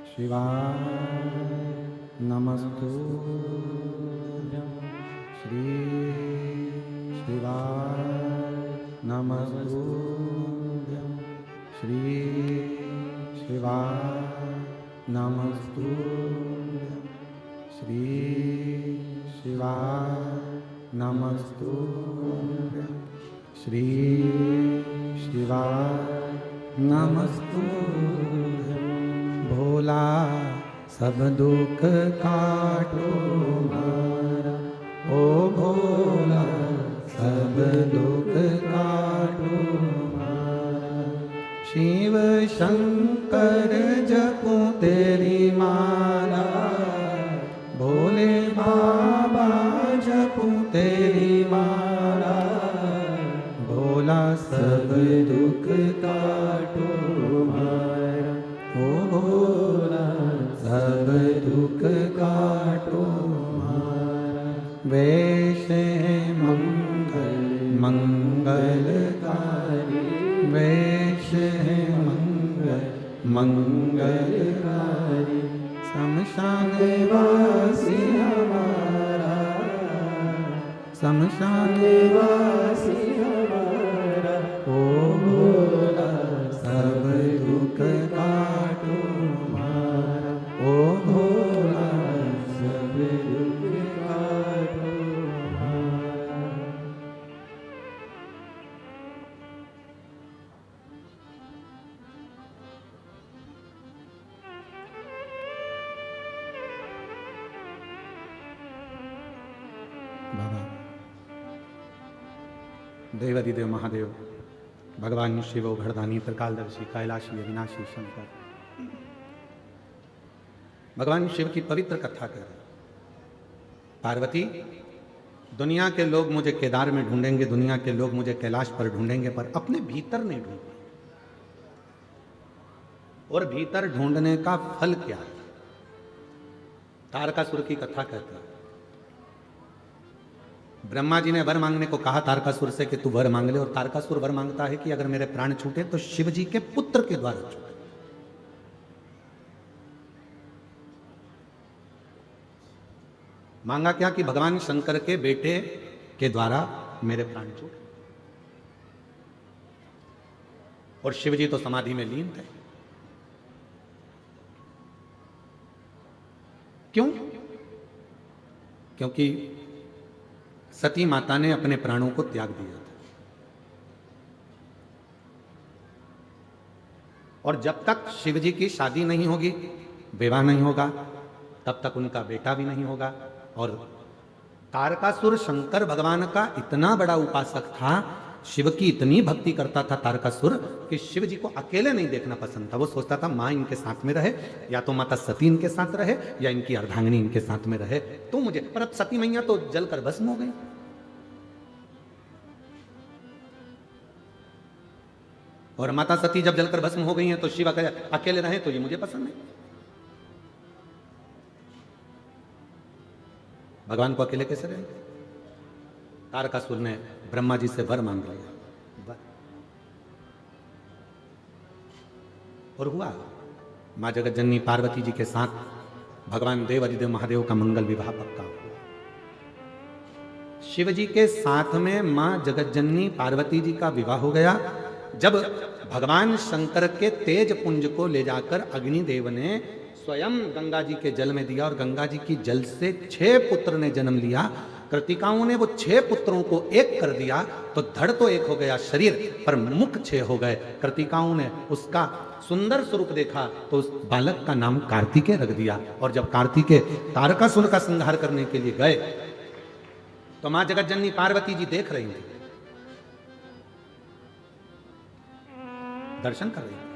शिवाय नमस्तुभ्यं, श्री शिवाय नमस्तुभ्यं, श्री शिवाय नमस्तुभ्यं, श्री शिवाय नमस्तुभ्यं, श्री शिवाय नमस्तुभ्यं। भोला सब दुख काटो मारा, ओ भोला सब दुख काटो मारा। शिव शंकर जपूं तेरी माला, भोले बाबा जपूं तेरी माला। भोला सब दुख काटो मारा, ओ भोला सब दुख काटो मारा। वेश है मंगल मंगलकारी, वेश है मंगल मंगलकारी। शमशान वासी हमारा, शमशान वासी हमारा। ओ भोला सब दुख काटो मारा, ओ भोला सब दुख काटो मारा। बाबा देवादिदेव महादेव, भगवान शिव घरदानी त्रिकालदर्शी कैलाशी अविनाशी शंकर, भगवान शिव की पवित्र कथा कर। पार्वती, दुनिया के लोग मुझे केदार में ढूंढेंगे, दुनिया के लोग मुझे कैलाश पर ढूंढेंगे, पर अपने भीतर नहीं ढूंढेंगे। और भीतर ढूंढने का फल क्या है? तारकासुर की कथा कहते हैं। ब्रह्मा जी ने वर मांगने को कहा तारकासुर से कि तू वर मांग ले, और तारकासुर वर मांगता है कि अगर मेरे प्राण छूटे तो शिव जी के पुत्र के द्वारा छूटे। मांगा क्या कि भगवान शंकर के बेटे के द्वारा मेरे प्राण छूटे। और शिव जी तो समाधि में लीन थे। क्यों? क्योंकि सती माता ने अपने प्राणों को त्याग दिया था। और जब तक शिव जी की शादी नहीं होगी, विवाह नहीं होगा, तब तक उनका बेटा भी नहीं होगा। और तारकासुर शंकर भगवान का इतना बड़ा उपासक था, शिव की इतनी भक्ति करता था तारकासुर कि शिव जी को अकेले नहीं देखना पसंद था। वो सोचता था माँ इनके साथ में रहे, या तो माता सती इनके साथ रहे, या इनकी अर्धांगिनी इनके साथ में रहे तो मुझे। पर अब सती मैया तो जलकर भस्म हो गई। और माता सती जब जलकर भस्म हो गई हैं तो शिव अकेले रहे तो ये मुझे पसंद नहीं। भगवान को अकेले कैसे रहेंगे? तारकासुर ने ब्रह्मा जी से वर मांग लिया, और हुआ। मां जगतजननी पार्वती जी के साथ भगवान देवादिदेव महादेव का मंगल विवाह पक्का हुआ। शिव जी के साथ में मां जगतजननी पार्वती जी का विवाह हो गया। जब भगवान शंकर के तेज पुंज को ले जाकर अग्निदेव ने स्वयं गंगा जी के जल में दिया और गंगा जी की जल से 6 पुत्र ने जन्म लिया, कृतिकाओं ने वो 6 पुत्रों को एक कर दिया, तो धड़ तो एक हो गया शरीर, पर मुख 6 हो गए। कृतिकाओं ने उसका सुंदर स्वरूप देखा तो उस बालक का नाम कार्तिकेय रख दिया। और जब कार्तिकेय तारकासुर का संहार करने के लिए गए तो मां जगत जननी पार्वती जी देख रही थी, दर्शन कर रही थी।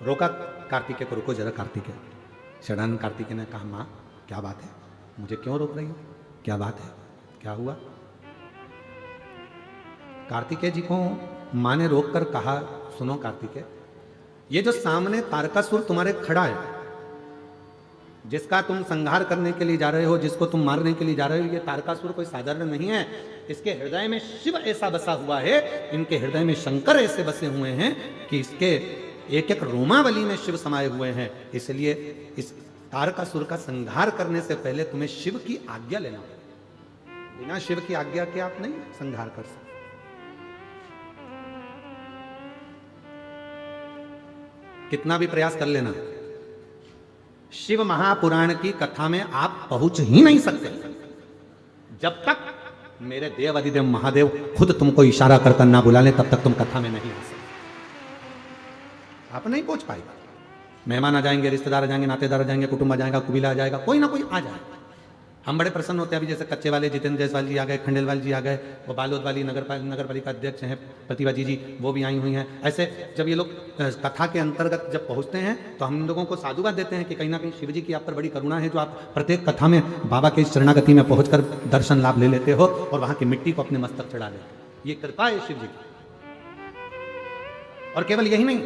रोका कार्तिकेय को, रुको जरा कार्तिकेय। शरणानंद कार्तिकेय ने कहा, मां क्या बात है, मुझे क्यों रोक रही हो, क्या बात है, क्या हुआ? कार्तिकेय जी को मां ने रोक कर कहा, सुनो कार्तिकेय, ये जो सामने तारकासुर तुम्हारे खड़ा है, जिसका तुम संहार करने के लिए जा रहे हो, जिसको तुम मारने के लिए जा रहे हो, ये तारकासुर कोई साधारण नहीं है। इसके हृदय में शिव ऐसा बसा हुआ है, इनके हृदय में शंकर ऐसे बसे हुए हैं कि इसके एक एक रोमावली में शिव समाये हुए हैं। इसलिए इस तारकासुर का संहार करने से पहले तुम्हें शिव की आज्ञा लेना होगा। बिना शिव की आज्ञा के आप नहीं संहार कर सकते। कितना भी प्रयास कर लेना, शिव महापुराण की कथा में आप पहुंच ही नहीं सकते जब तक मेरे देव अधिदेव महादेव खुद तुमको इशारा कर ना बुला ले, तब तक तुम कथा में नहीं आ सकते। आप नहीं पहुंच पाएगा। मेहमान आ जाएंगे, रिश्तेदार आ जाएंगे, नातेदार आ जाएंगे, कुटुंब आ जाएगा, कुबीला आ जाएगा, कोई ना कोई आ जाएगा। हम बड़े प्रसन्न होते हैं। अभी जैसे कच्चे वाले जितेंद्र जायसवाल जी आ गए, खंडेलवाल जी आ गए, वो बालोद वाली नगर पालिका अध्यक्ष हैं प्रतिभा जी, वो भी आई हुई हैं। ऐसे जब ये लोग कथा के अंतर्गत जब पहुंचते हैं तो हम लोगों को साधुवाद देते हैं कि कहीं ना कहीं शिव जी की आप पर बड़ी करुणा है, जो आप प्रत्येक कथा में बाबा के इस शरणागति में पहुंचकर दर्शन लाभ ले लेते हो और वहां की मिट्टी को अपने मस्तक चढ़ा लेते हो। ये कृपा है शिव जी की। और केवल यही नहीं,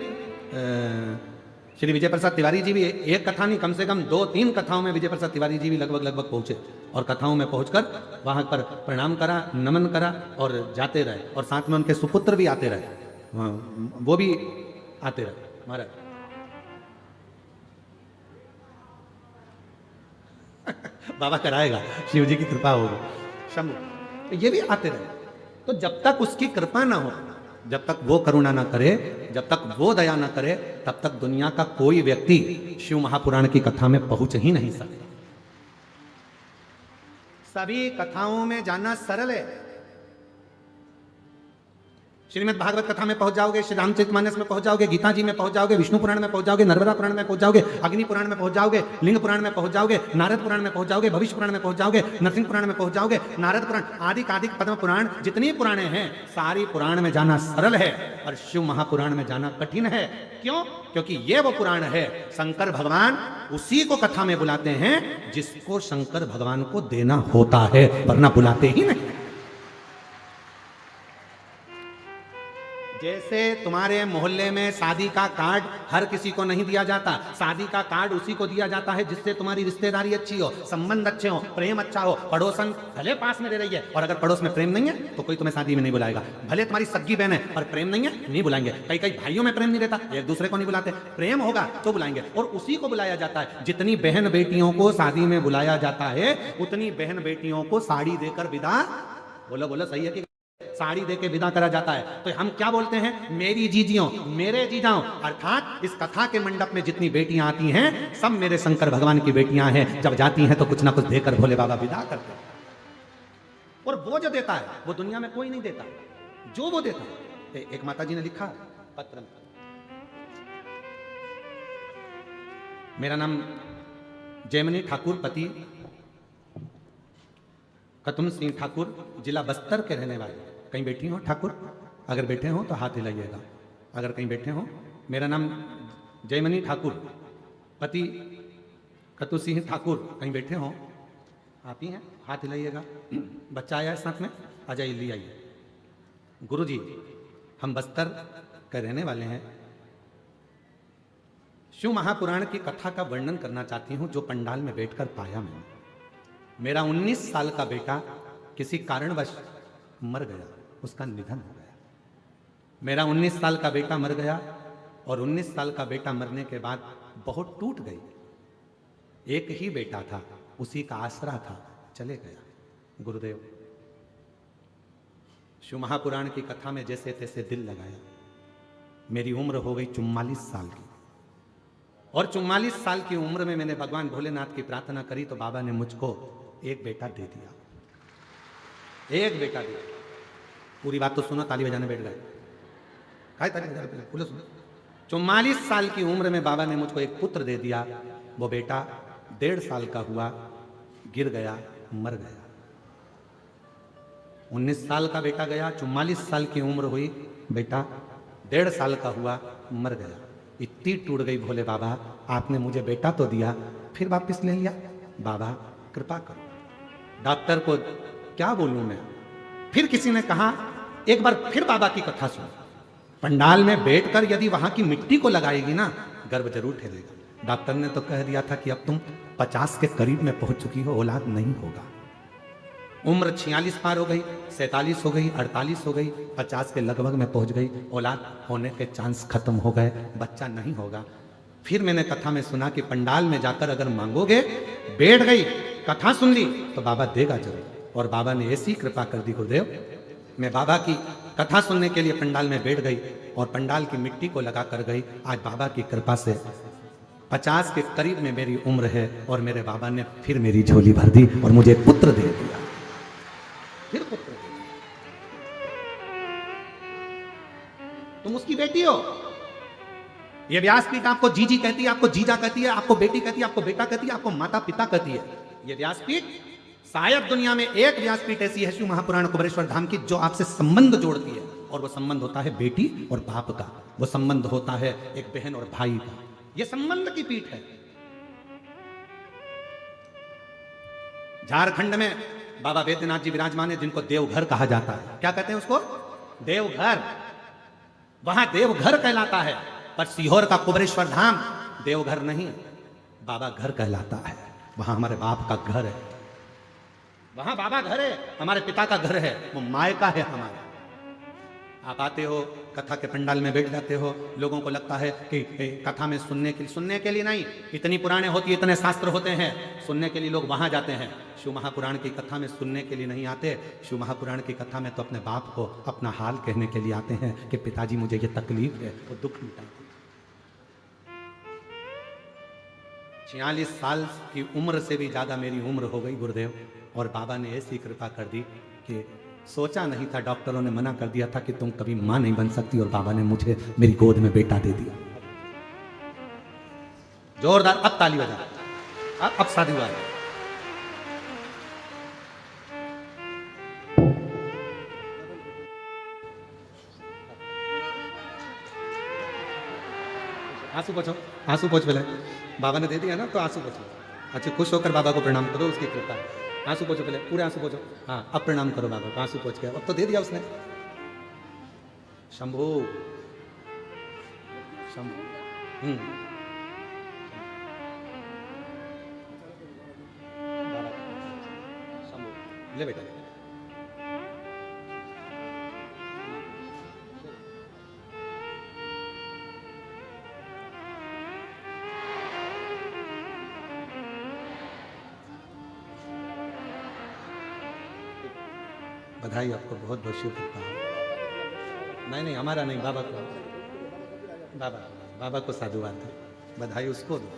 श्री विजय प्रसाद तिवारी जी भी एक कथा नहीं, कम से कम 2-3 कथाओं में विजय प्रसाद तिवारी जी भी लगभग पहुंचे और कथाओं में पहुंचकर वहां पर प्रणाम करा, नमन करा और जाते रहे। और साथ में उनके सुपुत्र भी आते रहे, वो भी आते रहे। महाराज बाबा कराएगा, शिव जी की कृपा होगी, शंभु, ये भी आते रहे। तो जब तक उसकी कृपा ना हो, जब तक वो करुणा ना करे, जब तक वो दया ना करे, तब तक दुनिया का कोई व्यक्ति शिव महापुराण की कथा में पहुंच ही नहीं सकता। सभी कथाओं में जाना सरल है। श्रीमद् भागवत कथा में पहुंच जाओगे, श्री रामचरितमानस में पहुंच जाओगे, गीता जी में पहुंच जाओगे, विष्णु पुराण में पहुंच जाओगे, नर्मदा पुराण में पहुंच जाओगे, अग्नि पुराण में पहुंच जाओगे, लिंग पुराण में पहुंच जाओगे, नारद पुराण में पहुंच जाओगे, भविष्य पुराण में पहुंच जाओगे, नरसिंह पुराण में पहुंच जाओगे, नारद पुराण, आदि पद्म पुराण, जितनी पुराणे हैं सारी पुराण में जाना सरल है और शिव महापुराण में जाना कठिन है। क्यों? क्योंकि ये वो पुराण है, शंकर भगवान उसी को कथा में बुलाते हैं जिसको शंकर भगवान को देना होता है, वरना बुलाते ही नहीं। जैसे तुम्हारे मोहल्ले में शादी का कार्ड हर किसी को नहीं दिया जाता, शादी का कार्ड उसी को दिया जाता है जिससे तुम्हारी रिश्तेदारी अच्छी हो, संबंध अच्छे हो, प्रेम अच्छा हो। पड़ोसन भले पास में दे रही है और अगर पड़ोस में प्रेम नहीं है तो कोई तुम्हें शादी में नहीं बुलाएगा। भले तुम्हारी सगी बहन है और प्रेम नहीं है, नहीं बुलाएंगे। कई भाइयों में प्रेम नहीं रहता, एक दूसरे को नहीं बुलाते, प्रेम होगा तो बुलाएंगे और उसी को बुलाया जाता है। जितनी बहन बेटियों को शादी में बुलाया जाता है, उतनी बहन बेटियों को साड़ी देकर विदा, बोलो सही है कि साड़ी देके विदा करा जाता है। तो हम क्या बोलते हैं? मेरी जीजियों, मेरे जीजाओं, अर्थात इस कथा के मंडप में जितनी बेटियां आती हैं सब मेरे शंकर भगवान की बेटियां हैं। जब जाती हैं तो कुछ ना कुछ देकर भोले बाबा विदा करते हैं। और वो जो देता है वो दुनिया में कोई नहीं देता, जो वो देता है। एक माता जी ने लिखा पत्र में, मेरा नाम जयमनी ठाकुर, पति कतुन सिंह ठाकुर, जिला बस्तर के रहने वाले। कहीं बैठी हो ठाकुर? अगर बैठे हो तो हाथ हिलाइएगा। अगर कहीं बैठे हो, मेरा नाम जयमनी ठाकुर, पति कतु सिंह ठाकुर, कहीं बैठे हो? आप ही हैं, हाथ हिलाइएगा। बच्चा आया है साथ में, आ जाइए, ले आइए। गुरुजी, हम बस्तर के रहने वाले हैं। शिव महापुराण की कथा का वर्णन करना चाहती हूं जो पंडाल में बैठकर पाया मैंने। मेरा 19 साल का बेटा किसी कारणवश मर गया, उसका निधन हो गया। मेरा 19 साल का बेटा मर गया और 19 साल का बेटा मरने के बाद बहुत टूट गई। एक ही बेटा था उसी का आसरा था, चले गया गुरुदेव। शिव महापुराण की कथा में जैसे तैसे दिल लगाया। मेरी उम्र हो गई 44 साल की, और 44 साल की उम्र में मैंने भगवान भोलेनाथ की प्रार्थना करी तो बाबा ने मुझको एक बेटा दे दिया, एक बेटा दिया। पूरी बात तो सुनो, ताली बजाने बैठ गए। काय ताली बजा रहे, बोलो सुनो। 44 साल की उम्र में बाबा ने मुझको एक पुत्र दे दिया। वो बेटा 1.5 साल का हुआ, गिर गया, मर गया। 19 साल का बेटा गया, 44 साल की उम्र हुई, बेटा 1.5 साल का हुआ, मर गया। इतनी टूट गई, भोले बाबा आपने मुझे बेटा तो दिया, फिर वापस ले लिया। बाबा कृपा करो। डॉक्टर को क्या बोलूं मैं। फिर किसी ने कहा एक बार फिर बाबा की कथा सुन। पंडाल में बैठकर यदि वहां की मिट्टी को लगाएगी ना, गर्भ जरूर ठहरेगा। डॉक्टर ने तो कह दिया था कि अब तुम 50 के करीब में पहुंच चुकी हो, औलाद नहीं होगा। उम्र 46 पार हो गई, 47 हो गई, 48 हो गई, 50 के लगभग में पहुंच गई, औलाद होने के चांस खत्म हो गए, बच्चा नहीं होगा। फिर मैंने कथा में सुना कि पंडाल में जाकर अगर मांगोगे, बैठ गई, कथा सुन ली तो बाबा देगा जरूर। और बाबा ने ऐसी कृपा कर दी गुरुदेव, मैं बाबा की कथा सुनने के लिए पंडाल में बैठ गई और पंडाल की मिट्टी को लगा कर गई। आज बाबा की कृपा से 50 के करीब में मेरी उम्र है और मेरे बाबा ने फिर मेरी झोली भर दी और मुझे पुत्र दे दिया, फिर पुत्र दे दिया। तुम उसकी बेटी हो। ये व्यासपीठ आपको जीजी कहती है, आपको जीजा कहती है, आपको बेटी कहती है, आपको बेटा कहती है, आपको माता पिता कहती है। ये व्यासपीठ, शायद दुनिया में एक व्यासपीठ ऐसी है शिव महापुराण कुबेरेश्वर धाम की, जो आपसे संबंध जोड़ती है। और वो संबंध होता है बेटी और बाप का, वो संबंध होता है एक बहन और भाई का। ये संबंध की पीठ है। झारखंड में बाबा बैद्यनाथ जी विराजमान है, जिनको देवघर कहा जाता है। क्या कहते हैं उसको? देवघर। वहां देवघर कहलाता है, पर सीहोर का कुबेरेश्वर धाम देवघर नहीं, बाबा घर कहलाता है। वहां हमारे बाप का घर है, वहां बाबा घर है, हमारे पिता का घर है, वो मायका है हमारा। आप आते हो, कथा के पंडाल में बैठ जाते हो, लोगों को लगता है कि कथा में सुनने के लिए नहीं, इतनी पुराने होती है, इतने शास्त्र होते हैं, सुनने के लिए लोग वहां जाते हैं। शिव महापुराण की कथा में सुनने के लिए नहीं आते। शिव महापुराण की कथा में तो अपने बाप को अपना हाल कहने के लिए आते हैं कि पिताजी मुझे ये तकलीफ है, वो दुख मिटाते। 46 साल की उम्र से भी ज्यादा मेरी उम्र हो गई गुरुदेव, और बाबा ने ऐसी कृपा कर दी कि सोचा नहीं था, डॉक्टरों ने मना कर दिया था कि तुम कभी मां नहीं बन सकती, और बाबा ने मुझे मेरी गोद में बेटा दे दिया। जोरदार अब ताली बजा, अब शादी हुआ है। आंसू पोछो, आंसू पोछ पहले। बाबा ने दे दिया ना तो आंसू पोछो। अच्छा, खुश होकर बाबा को प्रणाम करो, उसकी कृपा है। आंसू पोछो पहले, पूरे आंसू पोछो। हाँ, अब प्रणाम करो बाबा को, आंसू पोछ के। अब तो दे दिया उसने। शंभू शंभू। शंभू ले बेटा। बधाई आपको, बहुत बहुत शुभकामनाएं। नहीं, हमारा नहीं, बाबा को, बाबा को साधुवाद दो, बधाई उसको दो।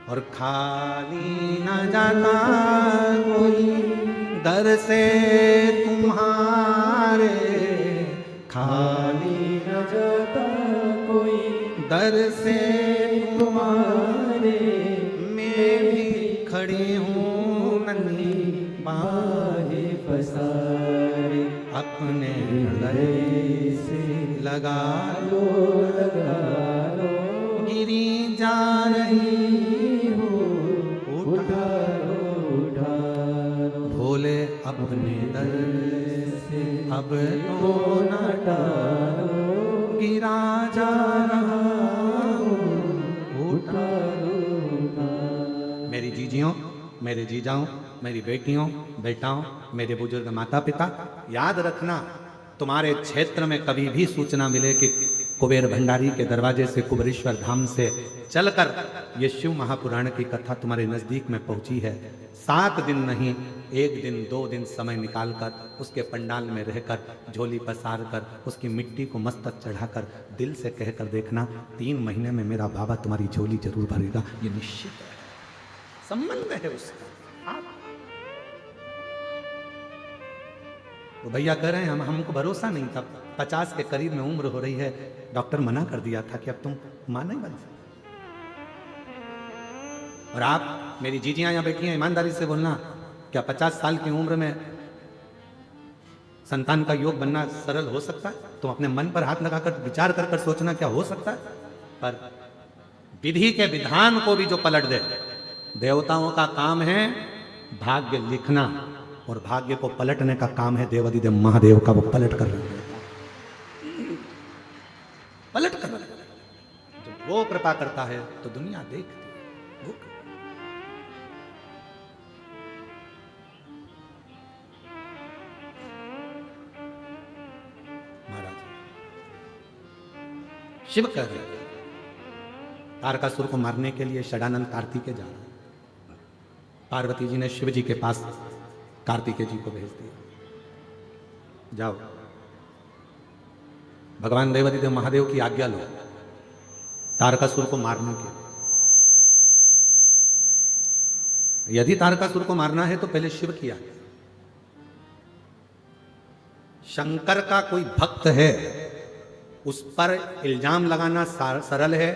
और खाली न जाता कोई दर से तुम्हारे, खाली न जाता कोई दर से तुम्हारे, मैं भी खड़ी हूँ नन्ही बाहे पसारे, अपने हृदय से लगा लो, गिरी जा रही हो, उठा लो, भोले अपने दर से अब तो न टालो, गिरा जा रहा हूँ, उठा लो। मेरी जीजियों, मेरे जीजाओं, मेरी बेटियों, बेटाओं, मेरे बुजुर्ग माता पिता, याद रखना, तुम्हारे क्षेत्र में कभी भी सूचना मिले कि कुबेर भंडारी के दरवाजे से, कुबेरेश्वर धाम से चलकर ये शिव महापुराण की कथा तुम्हारे नजदीक में पहुंची है। 7 दिन नहीं, 1 दिन 2 दिन समय निकालकर उसके पंडाल में रहकर, झोली पसार कर, उसकी मिट्टी को मस्तक चढ़ाकर दिल से कहकर देखना, 3 महीने में मेरा बाबा तुम्हारी झोली जरूर भरेगा। ये निश्चित है, संबंध है उसका। आप तो भैया कह रहे हैं हमको भरोसा नहीं था, 50 के करीब में उम्र हो रही है, डॉक्टर मना कर दिया था कि अब तुम मां नहीं बन सकते। और आप मेरी जीजियां यहां बैठी हैं, ईमानदारी से बोलना, क्या 50 साल की उम्र में संतान का योग बनना सरल हो सकता है? तुम अपने मन पर हाथ लगाकर विचार कर सोचना, क्या हो सकता है? पर विधि के विधान को भी जो पलट दे, देवताओं का काम है भाग्य लिखना, और भाग्य को पलटने का काम है देवाधिदेव महादेव का। वो पलट कर रहे हैं, पलट कर रहे हैं। जब वो कृपा करता है तो दुनिया देखती है। महाराज शिव कह रहे हैं, तारकासुर को मारने के लिए षडानंद कार्तिकेय जा रहे हैं। पार्वती जी ने शिव जी के पास कार्तिकेय जी को भेज दिया, जाओ भगवान देवाधिदेव महादेव की आज्ञा लो तारकासुर को मारने के लिए। यदि तारकासुर को मारना है तो पहले शिव की आज्ञा। शंकर का कोई भक्त है, उस पर इल्जाम लगाना सरल है,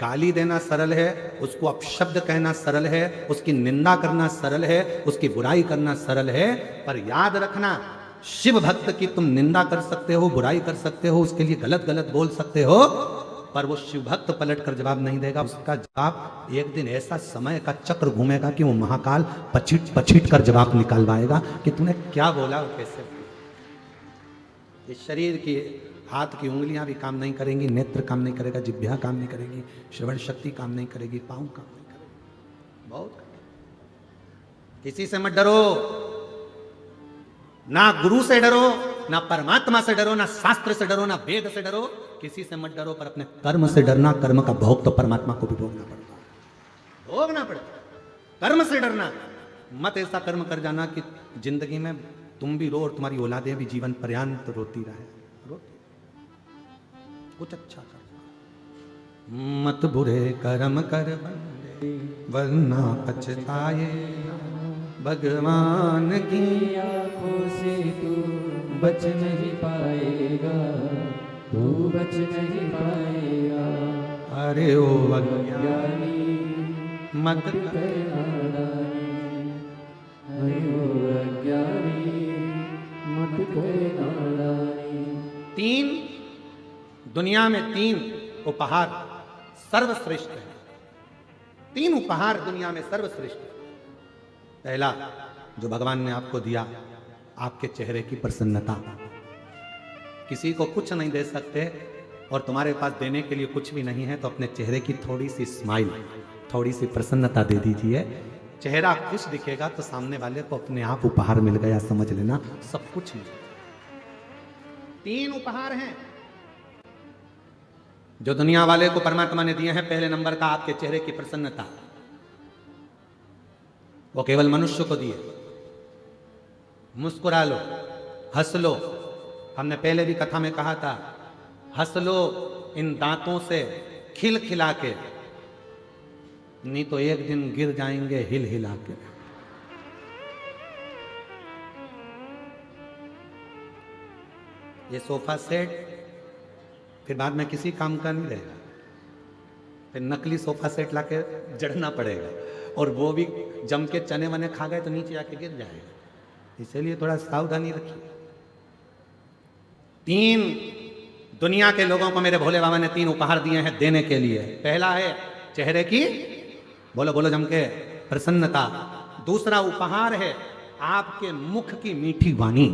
गाली देना सरल है, उसको अपशब्द कहना सरल है, उसकी निंदा करना सरल है, उसकी बुराई करना सरल है। पर याद रखना, शिव भक्त की तुम निंदा कर सकते हो, बुराई कर सकते हो, उसके लिए गलत गलत बोल सकते हो, पर वो शिव भक्त पलट कर जवाब नहीं देगा। उसका जवाब एक दिन ऐसा समय का चक्र घूमेगा कि वो महाकाल पछिट पछिट कर जवाब निकालवाएगा कि तूने क्या बोला और कैसे। इस शरीर की हाथ की उंगलियां भी काम नहीं करेंगी, नेत्र काम नहीं करेगा, जिह्वा काम नहीं करेगी, श्रवण शक्ति काम नहीं करेगी, पांव काम नहीं करेगी। बहुत किसी से मत डरो, ना गुरु से डरो, ना परमात्मा से डरो, ना शास्त्र से डरो, ना वेद से डरो, किसी से मत डरो, पर अपने कर्म से डरना। कर्म का भोग तो परमात्मा को भी भोगना पड़ता है, भोगना पड़ता है। कर्म से डरना मत, ऐसा कर्म कर जाना कि जिंदगी में तुम भी रो और तुम्हारी औलादें भी जीवन पर्यंत रोती रहे। कुछ अच्छा कर, मत बुरे कर्म कर बंदे वरना पछताए, भगवान की आंखों से तू बच नहीं पाएगा, तू बच नहीं पाएगा। अरे ओ अज्ञानी मत कर नादानी, अरे ओ अज्ञानी मत कर नादानी। 3 दुनिया में 3 उपहार सर्वश्रेष्ठ है। 3 उपहार दुनिया में सर्वश्रेष्ठ है। पहला जो भगवान ने आपको दिया, आपके चेहरे की प्रसन्नता। किसी को कुछ नहीं दे सकते और तुम्हारे पास देने के लिए कुछ भी नहीं है, तो अपने चेहरे की थोड़ी सी स्माइल, थोड़ी सी प्रसन्नता दे दीजिए। चेहरा खुश दिखेगा तो सामने वाले को अपने आप उपहार मिल गया, समझ लेना, सब कुछ मिल गया। 3 उपहार हैं जो दुनिया वाले को परमात्मा ने दिए हैं। पहले नंबर का आपके चेहरे की प्रसन्नता, वो केवल मनुष्य को दिए। मुस्कुरा लो, हंस लो। हमने पहले भी कथा में कहा था, हंस लो इन दांतों से खिल खिला के, नहीं तो एक दिन गिर जाएंगे हिल हिला के। ये सोफा सेट फिर बाद में किसी काम का नहीं रहेगा, फिर नकली सोफा सेट लाके जड़ना पड़ेगा, और वो भी जम के चने वने खा गए तो नीचे आके गिर जाएगा। इसलिए थोड़ा सावधानी रखिए। 3 दुनिया के लोगों को मेरे भोले बाबा ने 3 उपहार दिए हैं देने के लिए। पहला है चेहरे की, बोलो बोलो जम के, प्रसन्नता। दूसरा उपहार है आपके मुख की मीठी वाणी।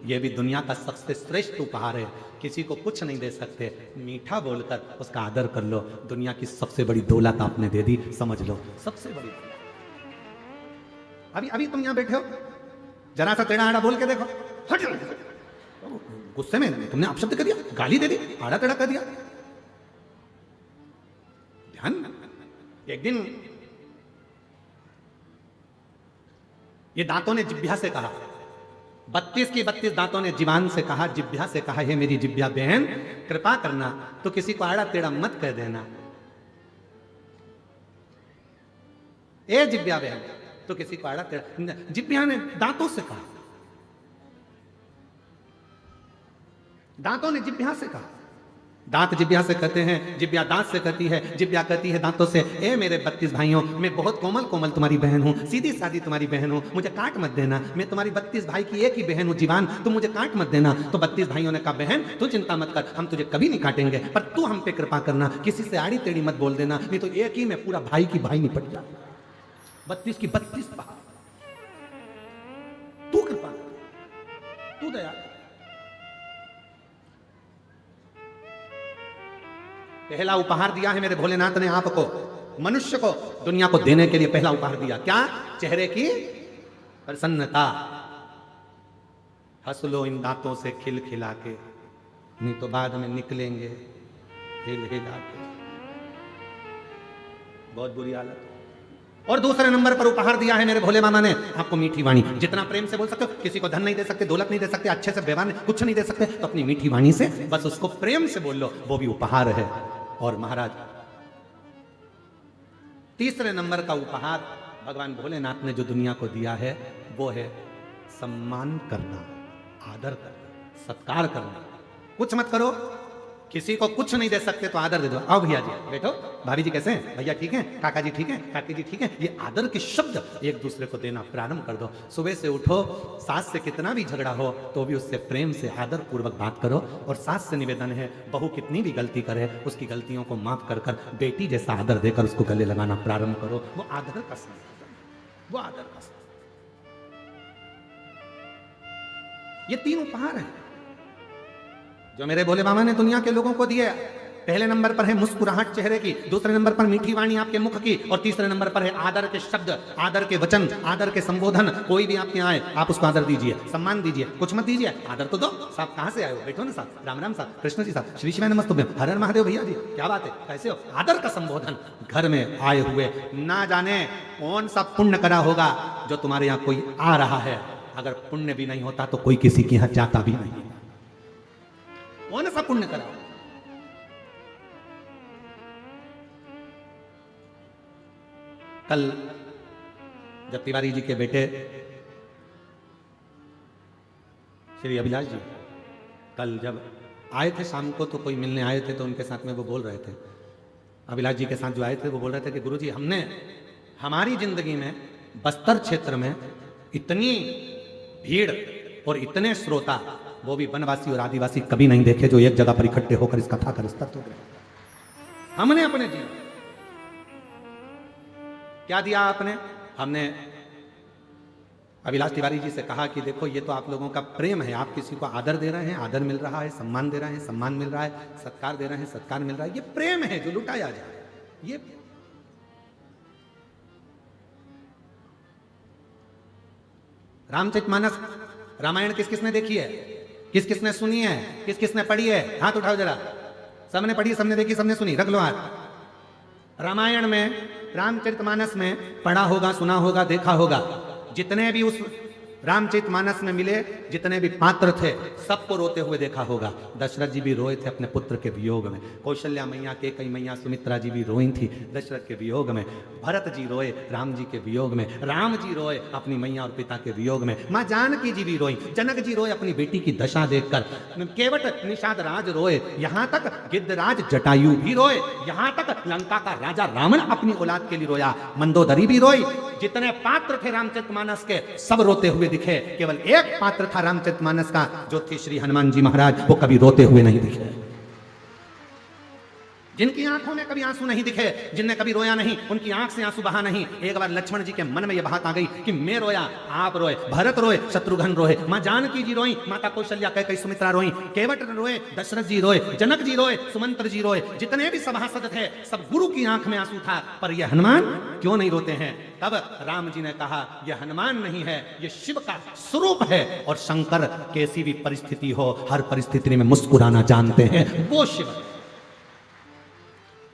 यह भी दुनिया का सबसे श्रेष्ठ उपहार है। किसी को कुछ नहीं दे सकते, मीठा बोलकर उसका आदर कर लो। दुनिया की सबसे बड़ी दौलत आपने दे दी, समझ लो, सबसे बड़ी दौलत। अभी तुम यहां बैठे हो, जरा सा टेढ़ा आड़ा बोल के देखो, गुस्से में तुमने अपशब्द कर दिया, गाली दे दी, आड़ा टेढ़ा कर दिया, एक दिन ये दांतों ने जिब्या से कहा, 32 की 32 दांतों ने जीवान से कहा, जिब्या से कहा, हे मेरी जिब्या बहन, कृपा करना तो किसी को आड़ा टेढ़ा मत कह देना। ए जिब्या बहन, तो किसी को आड़ा टेढ़ा, जिब्या ने दांतों से कहा, दांतों ने जिब्या से कहा। दांत जिब्या से कहते हैं, जिब्या दांत से कहती है, जिब्या कहती है दांतों से, ए मेरे 32 भाइयों, मैं बहुत कोमल कोमल तुम्हारी बहन हूं, सीधी सादी तुम्हारी बहन हूं, मुझे काट मत देना, मैं तुम्हारी 32 भाई की एक ही बहन हूं जीवान, तुम मुझे काट मत देना। तो 32 भाइयों ने कहा, बहन तू चिंता मत कर, हम तुझे कभी नहीं काटेंगे, पर तू हम पे कृपा करना, किसी से आड़ी टेढ़ी मत बोल देना, नहीं तो एक ही में पूरा भाई की भाई निपट जा। 32 की 32 बात, तू कृपा, तू दया। पहला उपहार दिया है मेरे भोलेनाथ ने आपको, मनुष्य को, दुनिया को देने के लिए पहला उपहार दिया, क्या? चेहरे की प्रसन्नता। हंस लो इन दांतों से खिल खिला के, नहीं तो बाद में निकलेंगे हिल हिला के। बहुत बुरी हालत। और दूसरे नंबर पर उपहार दिया है मेरे भोले मामा ने आपको मीठी वाणी। जितना प्रेम से बोल सकते हो, किसी को धन नहीं दे सकते, दौलत नहीं दे सकते, अच्छे से व्यवहार कुछ नहीं दे सकते, तो अपनी मीठी वाणी से बस उसको प्रेम से बोल लो, वो भी उपहार है। और महाराज तीसरे नंबर का उपहार भगवान भोलेनाथ ने जो दुनिया को दिया है वो है सम्मान करना, आदर करना, सत्कार करना। कुछ मत करो, किसी को कुछ नहीं दे सकते तो आदर दे दो। आओ भैया जी बैठो, भाभी जी कैसे हैं, भैया ठीक हैं, काका जी ठीक हैं, काकी जी ठीक हैं। ये आदर के शब्द एक दूसरे को देना प्रारंभ कर दो। सुबह से उठो, सास से कितना भी झगड़ा हो तो भी उससे प्रेम से आदर पूर्वक बात करो। और सास से निवेदन है, बहू कितनी भी गलती करे उसकी गलतियों को माफ कर कर बेटी जैसा आदर देकर उसको गले लगाना प्रारंभ करो। वो आदर का संस्कार, वो आदर का संस्कार। ये 3 उपहार हैं जो मेरे भोले बाबा ने दुनिया के लोगों को दिए। पहले नंबर पर है मुस्कुराहट चेहरे की, दूसरे नंबर पर मीठी वाणी आपके मुख की, और तीसरे नंबर पर है आदर के शब्द, आदर के वचन, आदर के संबोधन। कोई भी आपके आए आप उसको आदर दीजिए, सम्मान दीजिए, कुछ मत दीजिए, आदर तो दो। साहब कहां से आए हो, बैठो ना साहब, राम राम साहब, कृष्ण जी साहब, श्री शिवाय नमस्तुभ्यम, हर हर महादेव भैया जी क्या बात है, कैसे हो। आदर का संबोधन। घर में आए हुए ना जाने कौन सा पुण्य करा होगा जो तुम्हारे यहाँ कोई आ रहा है। अगर पुण्य भी नहीं होता तो कोई किसी के यहाँ जाता भी नहीं। कौन सा पुण्य करा। कल जब तिवारी जी के बेटे श्री अभिलाष जी कल जब आए थे शाम को, तो कोई मिलने आए थे तो उनके साथ में वो बोल रहे थे, अभिलाष जी के साथ जो आए थे वो बोल रहे थे कि गुरुजी हमने हमारी जिंदगी में बस्तर क्षेत्र में इतनी भीड़ और इतने श्रोता, वो भी वनवासी और आदिवासी, कभी नहीं देखे जो एक जगह पर इकट्ठे होकर इस कथा का रिश्ता हो गया। हमने अपने जीवन क्या दिया आपने? हमने अभिलाष तिवारी जी से कहा कि देखो ये तो आप लोगों का प्रेम है, आप किसी को आदर दे रहे हैं, आदर मिल रहा है, सम्मान दे रहे हैं, सम्मान मिल रहा है, सत्कार दे रहे हैं, सत्कार मिल रहा है, ये प्रेम है जो लुटाया जाए। ये रामचरितमानस रामायण किस किसने देखी है, किस किसने सुनी है, किस किसने पढ़ी है? हाथ उठाओ जरा। सबने पढ़ी, सबने देखी, सबने सुनी, रख लो हाथ। रामायण में, रामचरितमानस में पढ़ा होगा, सुना होगा, देखा होगा। जितने भी उस रामचरितमानस में मिले, जितने भी पात्र थे, सबको रोते हुए देखा होगा। दशरथ जी भी रोए थे अपने पुत्र के वियोग में, कौशल्या मैया, कैकेयी मैया, सुमित्रा जी भी रोई थी दशरथ के वियोग में, भरत जी रोए राम जी के वियोग में, राम जी रोए अपनी मैया और पिता के वियोग में, माँ जानकी जी भी रोई, जनक जी रोए अपनी बेटी की दशा देखकर, केवट निषाद राज रोए, यहाँ तक गिद्धराज जटायु भी रोए, यहाँ तक लंका का राजा रावण अपनी औलाद के लिए रोया, मंदोदरी भी रोई। जितने पात्र थे रामचरितमानस के सब रोते हुए दिखे। केवल एक पात्र था रामचरितमानस का, जो थे श्री हनुमान जी महाराज, वो कभी रोते हुए नहीं दिखे। जिनकी आंखों में कभी आंसू नहीं दिखे, जिनने कभी रोया नहीं, उनकी आंख से आंसू बहा नहीं। एक बार लक्ष्मण जी के मन में यह बात आ गई कि मैं रोया, आप रोए, भरत रोए, शत्रुघ्न रोए, मां जानकी जी रोई, माता कौशल्या, कैकेयी, सुमित्रा रोई, केवट रोए, दशरथ जी रोए, जनक जी रोए, सुमंत्र जी रोए, जितने भी सभासद थे सब गुरु की आंख में आंसू था। पर यह हनुमान क्यों नहीं रोते हैं? तब राम जी ने कहा यह हनुमान नहीं है, यह शिव का स्वरूप है। और शंकर कैसी भी परिस्थिति हो, हर परिस्थिति में मुस्कुराना जानते हैं, वो शिव।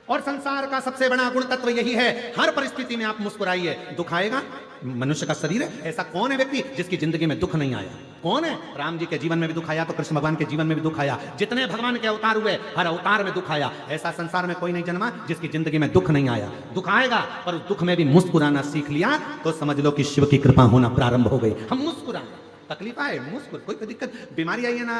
और संसार का सबसे सबसे बड़ा गुण तत्व यही है, हर परिस्थिति में आप मुस्कुराइए। दुख आएगा, मनुष्य का शरीर है, ऐसा कौन है व्यक्ति जिसकी जिंदगी में दुख नहीं आया? कौन है? राम जी के जीवन में भी दुख आया तो कृष्ण भगवान के जीवन में भी दुख आया। जितने भगवान के अवतार हुए हर अवतार में दुख आया। ऐसा संसार में कोई नहीं जन्मा जिसकी जिंदगी में दुख नहीं आया। दुख आएगा, पर उस दुख में भी मुस्कुराना सीख लिया तो समझ लो कि शिव की कृपा होना प्रारंभ हो गई। हम मुस्कुराएं, तकलीफ आए मुस्कुर, कोई दिक्कत, बीमारी आई है ना,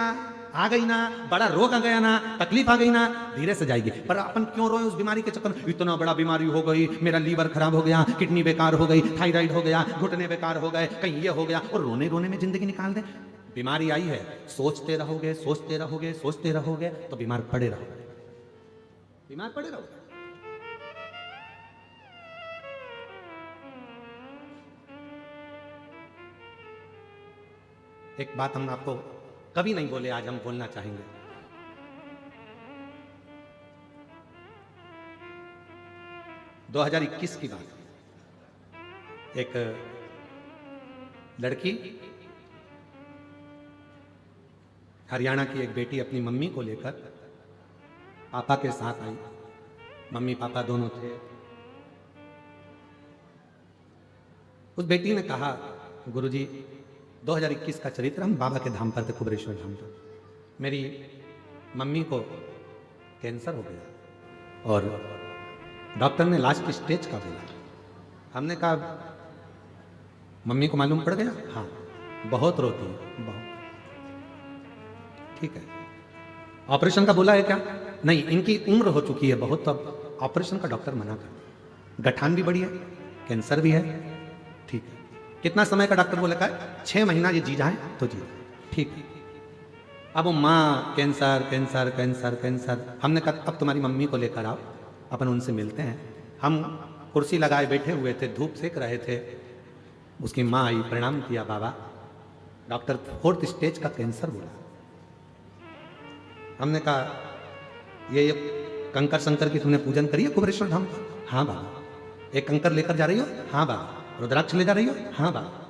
आ गई ना, बड़ा रोग आ गया ना, तकलीफ आ गई ना, धीरे से जाएगी। पर अपन क्यों रोए उस बीमारी के चक्कर में? इतना बड़ा बीमारी हो गई, मेरा लीवर खराब हो गया, किडनी बेकार हो गई, थायराइड हो गया, घुटने बेकार हो गए, कहीं ये हो गया, और रोने रोने में जिंदगी निकाल दे। बीमारी आई है, सोचते रहोगे सोचते रहोगे सोचते रहोगे तो बीमार पड़े रहोगे, बीमार पड़े रहोगे। एक बात हम आपको कभी नहीं बोले, आज हम बोलना चाहेंगे। दो 2021 की बात, एक लड़की, हरियाणा की एक बेटी अपनी मम्मी को लेकर पापा के साथ आई। मम्मी पापा दोनों थे। उस बेटी ने कहा, गुरुजी 2021 का चरित्र, हम बाबा के धाम पर थे, कुबरेश्वर धाम पर। मेरी मम्मी को कैंसर हो गया और डॉक्टर ने लास्ट स्टेज का बोला। हमने कहा, मम्मी को मालूम पड़ गया? हाँ, बहुत रोती है, बहुत। ठीक है, ऑपरेशन का बोला है क्या? नहीं, इनकी उम्र हो चुकी है बहुत, तो अब ऑपरेशन का डॉक्टर मना कर। गठान भी बड़ी है, कैंसर भी है। ठीक है, कितना समय का डॉक्टर बोला? 6 महीना ये जी जाए तो जी। ठीक है, अब वो माँ कैंसर कैंसर कैंसर कैंसर। हमने कहा अब तुम्हारी मम्मी को लेकर आओ, अपन उनसे मिलते हैं। हम कुर्सी लगाए बैठे हुए थे, धूप सेक रहे थे। उसकी माँ आई, प्रणाम किया, बाबा डॉक्टर 4th स्टेज का कैंसर बोला। हमने कहा, ये कंकर शंकर की तुमने पूजन करी है कुबरेश्वर धाम? हाँ बाबा। एक कंकर लेकर जा रही हो? हाँ बाबा। रुद्राक्ष ले जा रही हो? हाँ बाबा।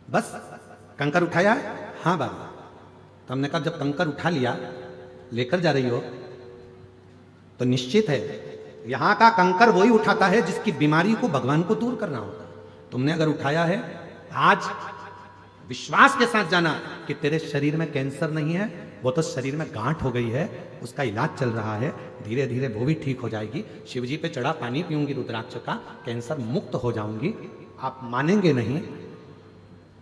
बस कंकर उठाया है? हाँ बाबा। तो हमने कहा, जब कंकर उठा लिया, लेकर जा रही हो, तो निश्चित है यहां का कंकर वही उठाता है जिसकी बीमारी को भगवान को दूर करना होता है। तुमने अगर उठाया है, आज विश्वास के साथ जाना कि तेरे शरीर में कैंसर नहीं है, वो तो शरीर में गांठ हो गई है, उसका इलाज चल रहा है, धीरे धीरे वो भी ठीक हो जाएगी। शिवजी पे चढ़ा पानी पीऊंगी रुद्राक्ष का, कैंसर मुक्त हो जाऊंगी। आप मानेंगे नहीं,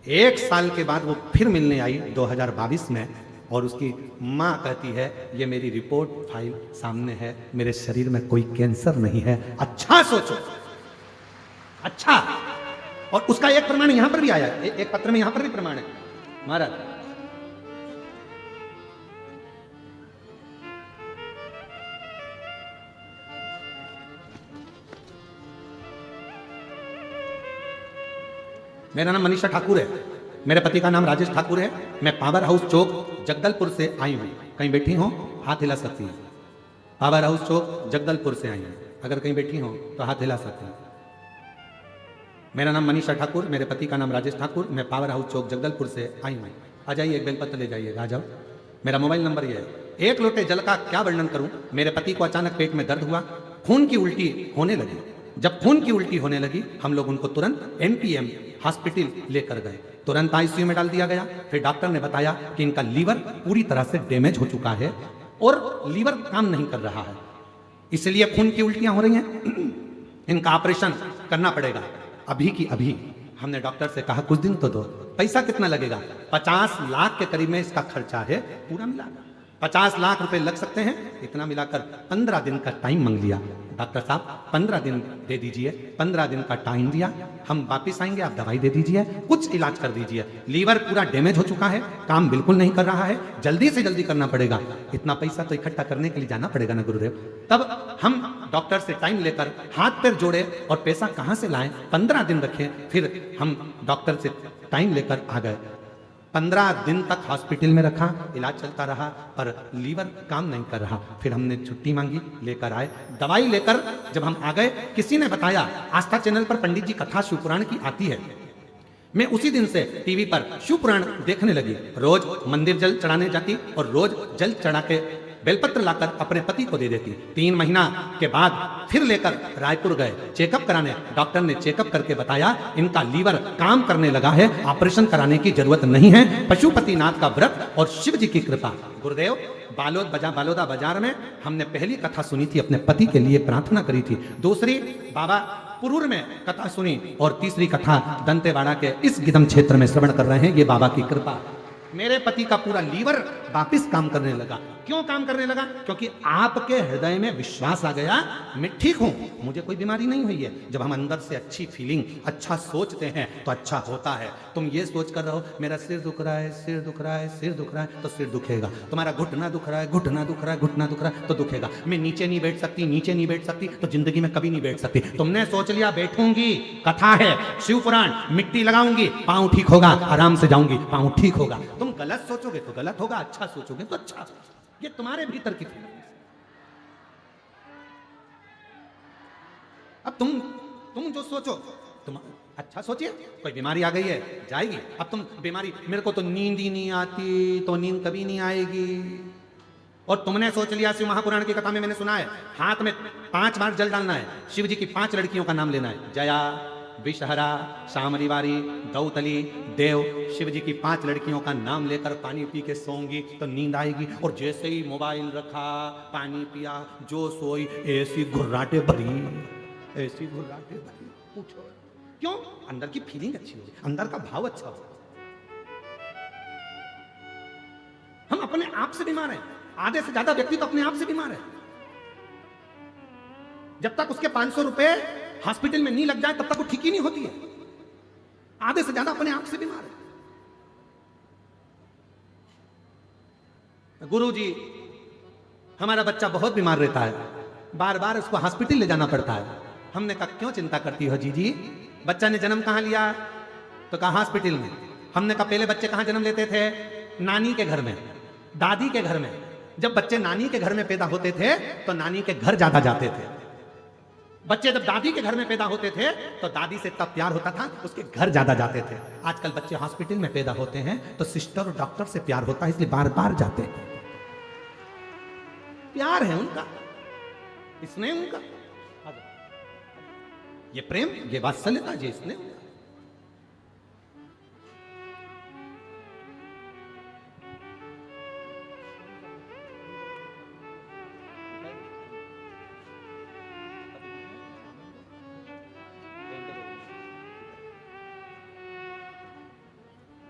1 साल के बाद वो फिर मिलने आई 2022 में, और उसकी माँ कहती है, ये मेरी रिपोर्ट फाइल सामने है, मेरे शरीर में कोई कैंसर नहीं है। अच्छा सोचो, अच्छा। और उसका एक प्रमाण यहां पर भी आया, एक पत्र में यहां पर भी प्रमाण है। महाराज, मेरा नाम मनीषा ठाकुर है, मेरे पति का नाम राजेश ठाकुर है। मैं पावर हाउस चौक जगदलपुर से आई हूँ। कहीं बैठी हो हाथ हिला सकती हैं। पावर हाउस चौक जगदलपुर से आई हूँ, अगर कहीं बैठी हो तो हाथ हिला सकती हैं। मेरा नाम मनीषा ठाकुर, मेरे पति का नाम राजेश ठाकुर, मैं पावर हाउस चौक जगदलपुर से आई हूँ। आ जाइए, एक बेलपत्र ले जाइएगा, आ जाओ। मेरा मोबाइल नंबर ये है। 1 लोटे जल का क्या वर्णन करूं। मेरे पति को अचानक पेट में दर्द हुआ, खून की उल्टी होने लगी। जब खून की उल्टी होने लगी, हम लोग उनको तुरंत NPM हॉस्पिटल लेकर गए, तुरंत ICU में डाल दिया गया। फिर डॉक्टर ने बताया कि इनका लीवर पूरी तरह से डैमेज हो चुका है और लीवर काम नहीं कर रहा है, इसलिए खून की उल्टियां हो रही हैं। इनका ऑपरेशन करना पड़ेगा अभी की अभी। हमने डॉक्टर से कहा, कुछ दिन तो दो। पैसा कितना लगेगा? 50 लाख के करीब में इसका खर्चा है, पूरा मिला 50 लाख रुपए लग सकते हैं। इतना मिलाकर 15 दिन का टाइम मांग लिया। डॉक्टर साहब 15 दिन दे दीजिए। 15 दिन का टाइम दिया, हम वापिस आएंगे, आप दवाई दे दीजिए, कुछ इलाज कर दीजिए। लीवर पूरा डैमेज हो चुका है, काम बिल्कुल नहीं कर रहा है, जल्दी से जल्दी करना पड़ेगा। इतना पैसा तो इकट्ठा करने के लिए जाना पड़ेगा ना गुरुदेव। तब हम डॉक्टर से टाइम लेकर हाथ पैर जोड़े, और पैसा कहाँ से लाएं, 15 दिन रखे। फिर हम डॉक्टर से टाइम लेकर आ गए। 15 दिन तक हॉस्पिटल में रखा, इलाज चलता रहा, पर लीवर काम नहीं कर रहा। फिर हमने छुट्टी मांगी, लेकर आए, दवाई लेकर जब हम आ गए, किसी ने बताया आस्था चैनल पर पंडित जी कथा शिवपुराण की आती है। मैं उसी दिन से टीवी पर शिवपुराण देखने लगी। रोज मंदिर जल चढ़ाने जाती और रोज जल चढ़ा के बेलपत्र लाकर अपने पति को दे देती। 3 महीना के बाद फिर लेकर रायपुर गए चेकअप कराने। डॉक्टर ने चेकअप करके बताया इनका लीवर काम करने लगा है, ऑपरेशन कराने की जरूरत नहीं है। पशुपतिनाथ का व्रत और शिव जी की कृपा। गुरुदेव बालोदा बाजार में हमने पहली कथा सुनी थी, अपने पति के लिए प्रार्थना करी थी। दूसरी बाबा पुरूर में कथा सुनी और तीसरी कथा दंतेवाड़ा के इस गिदम क्षेत्र में श्रवण कर रहे हैं। ये बाबा की कृपा। मेरे पति का पूरा लीवर वापिस काम करने लगा। क्यों काम करने लगा? क्योंकि आपके हृदय में विश्वास आ गया मैं ठीक हूं, मुझे कोई बीमारी नहीं हुई है। जब हम अंदर से अच्छी फीलिंग, अच्छा सोचते हैं तो अच्छा होता है। तुम ये सोच कर रहो मेरा सिर दुख रहा है, सिर दुख रहा है, सिर दुख रहा है, तो सिर दुखेगा। तुम्हारा घुटना दुख रहा है, घुटना दुख रहा है, घुटना दुख रहा है, तो दुखेगा। मैं नीचे नहीं बैठ सकती, नीचे नहीं बैठ सकती, तो जिंदगी में कभी नहीं बैठ सकती। तुमने सोच लिया बैठूंगी, कथा है, शिव पुराण, मिट्टी लगाऊंगी, पांव ठीक होगा, आराम से जाऊंगी, पांव ठीक होगा। तुम गलत सोचोगे तो गलत होगा, अच्छा सोचोगे तो अच्छा। ये तुम्हारे भीतर की फीलिंग। अब तुम जो सोचो तुम अच्छा सोचिए। कोई बीमारी आ गई है, जाएगी। अब तुम बीमारी, मेरे को तो नींद ही नहीं आती, तो नींद कभी नहीं आएगी। और तुमने सोच लिया, शिव महापुराण की कथा में मैंने सुना है, हाथ में 5 बार जल डालना है, शिव जी की 5 लड़कियों का नाम लेना है, जया, विषहरा, शामरीवारी, दौतली, देव। शिव जी की 5 लड़कियों का नाम लेकर पानी पी के सोऊंगी तो नींद आएगी। और जैसे ही मोबाइल रखा, पानी पिया, जो सोई, ऐसी घुर्राटे भरी, ऐसी घुर्राटे भरी। पूछो क्यों? अंदर की फीलिंग अच्छी हो, अंदर का भाव अच्छा हो। हम अपने आप से बीमार हैं। आधे से ज्यादा व्यक्ति तो अपने आप से बीमार है। जब तक उसके 500 रुपए हॉस्पिटल में नहीं लग जाए तब तक वो ठीक ही नहीं होती है। आधे से ज्यादा अपने आप से बीमार है। गुरुजी, हमारा बच्चा बहुत बीमार रहता है, बार बार उसको हॉस्पिटल ले जाना पड़ता है। हमने कहा क्यों चिंता करती हो जीजी? बच्चा ने जन्म कहां लिया? तो कहा हॉस्पिटल में। हमने कहा पहले बच्चे कहां जन्म लेते थे? नानी के घर में, दादी के घर में। जब बच्चे नानी के घर में पैदा होते थे तो नानी के घर ज्यादा जाते थे। बच्चे जब दादी के घर में पैदा होते थे तो दादी से तब प्यार होता था, उसके घर ज्यादा जाते थे। आजकल बच्चे हॉस्पिटल में पैदा होते हैं तो सिस्टर और डॉक्टर से प्यार होता है, इसलिए बार बार जाते हैं। प्यार है उनका, इसने उनका, ये प्रेम, ये वात्सल्यता, ये इसने।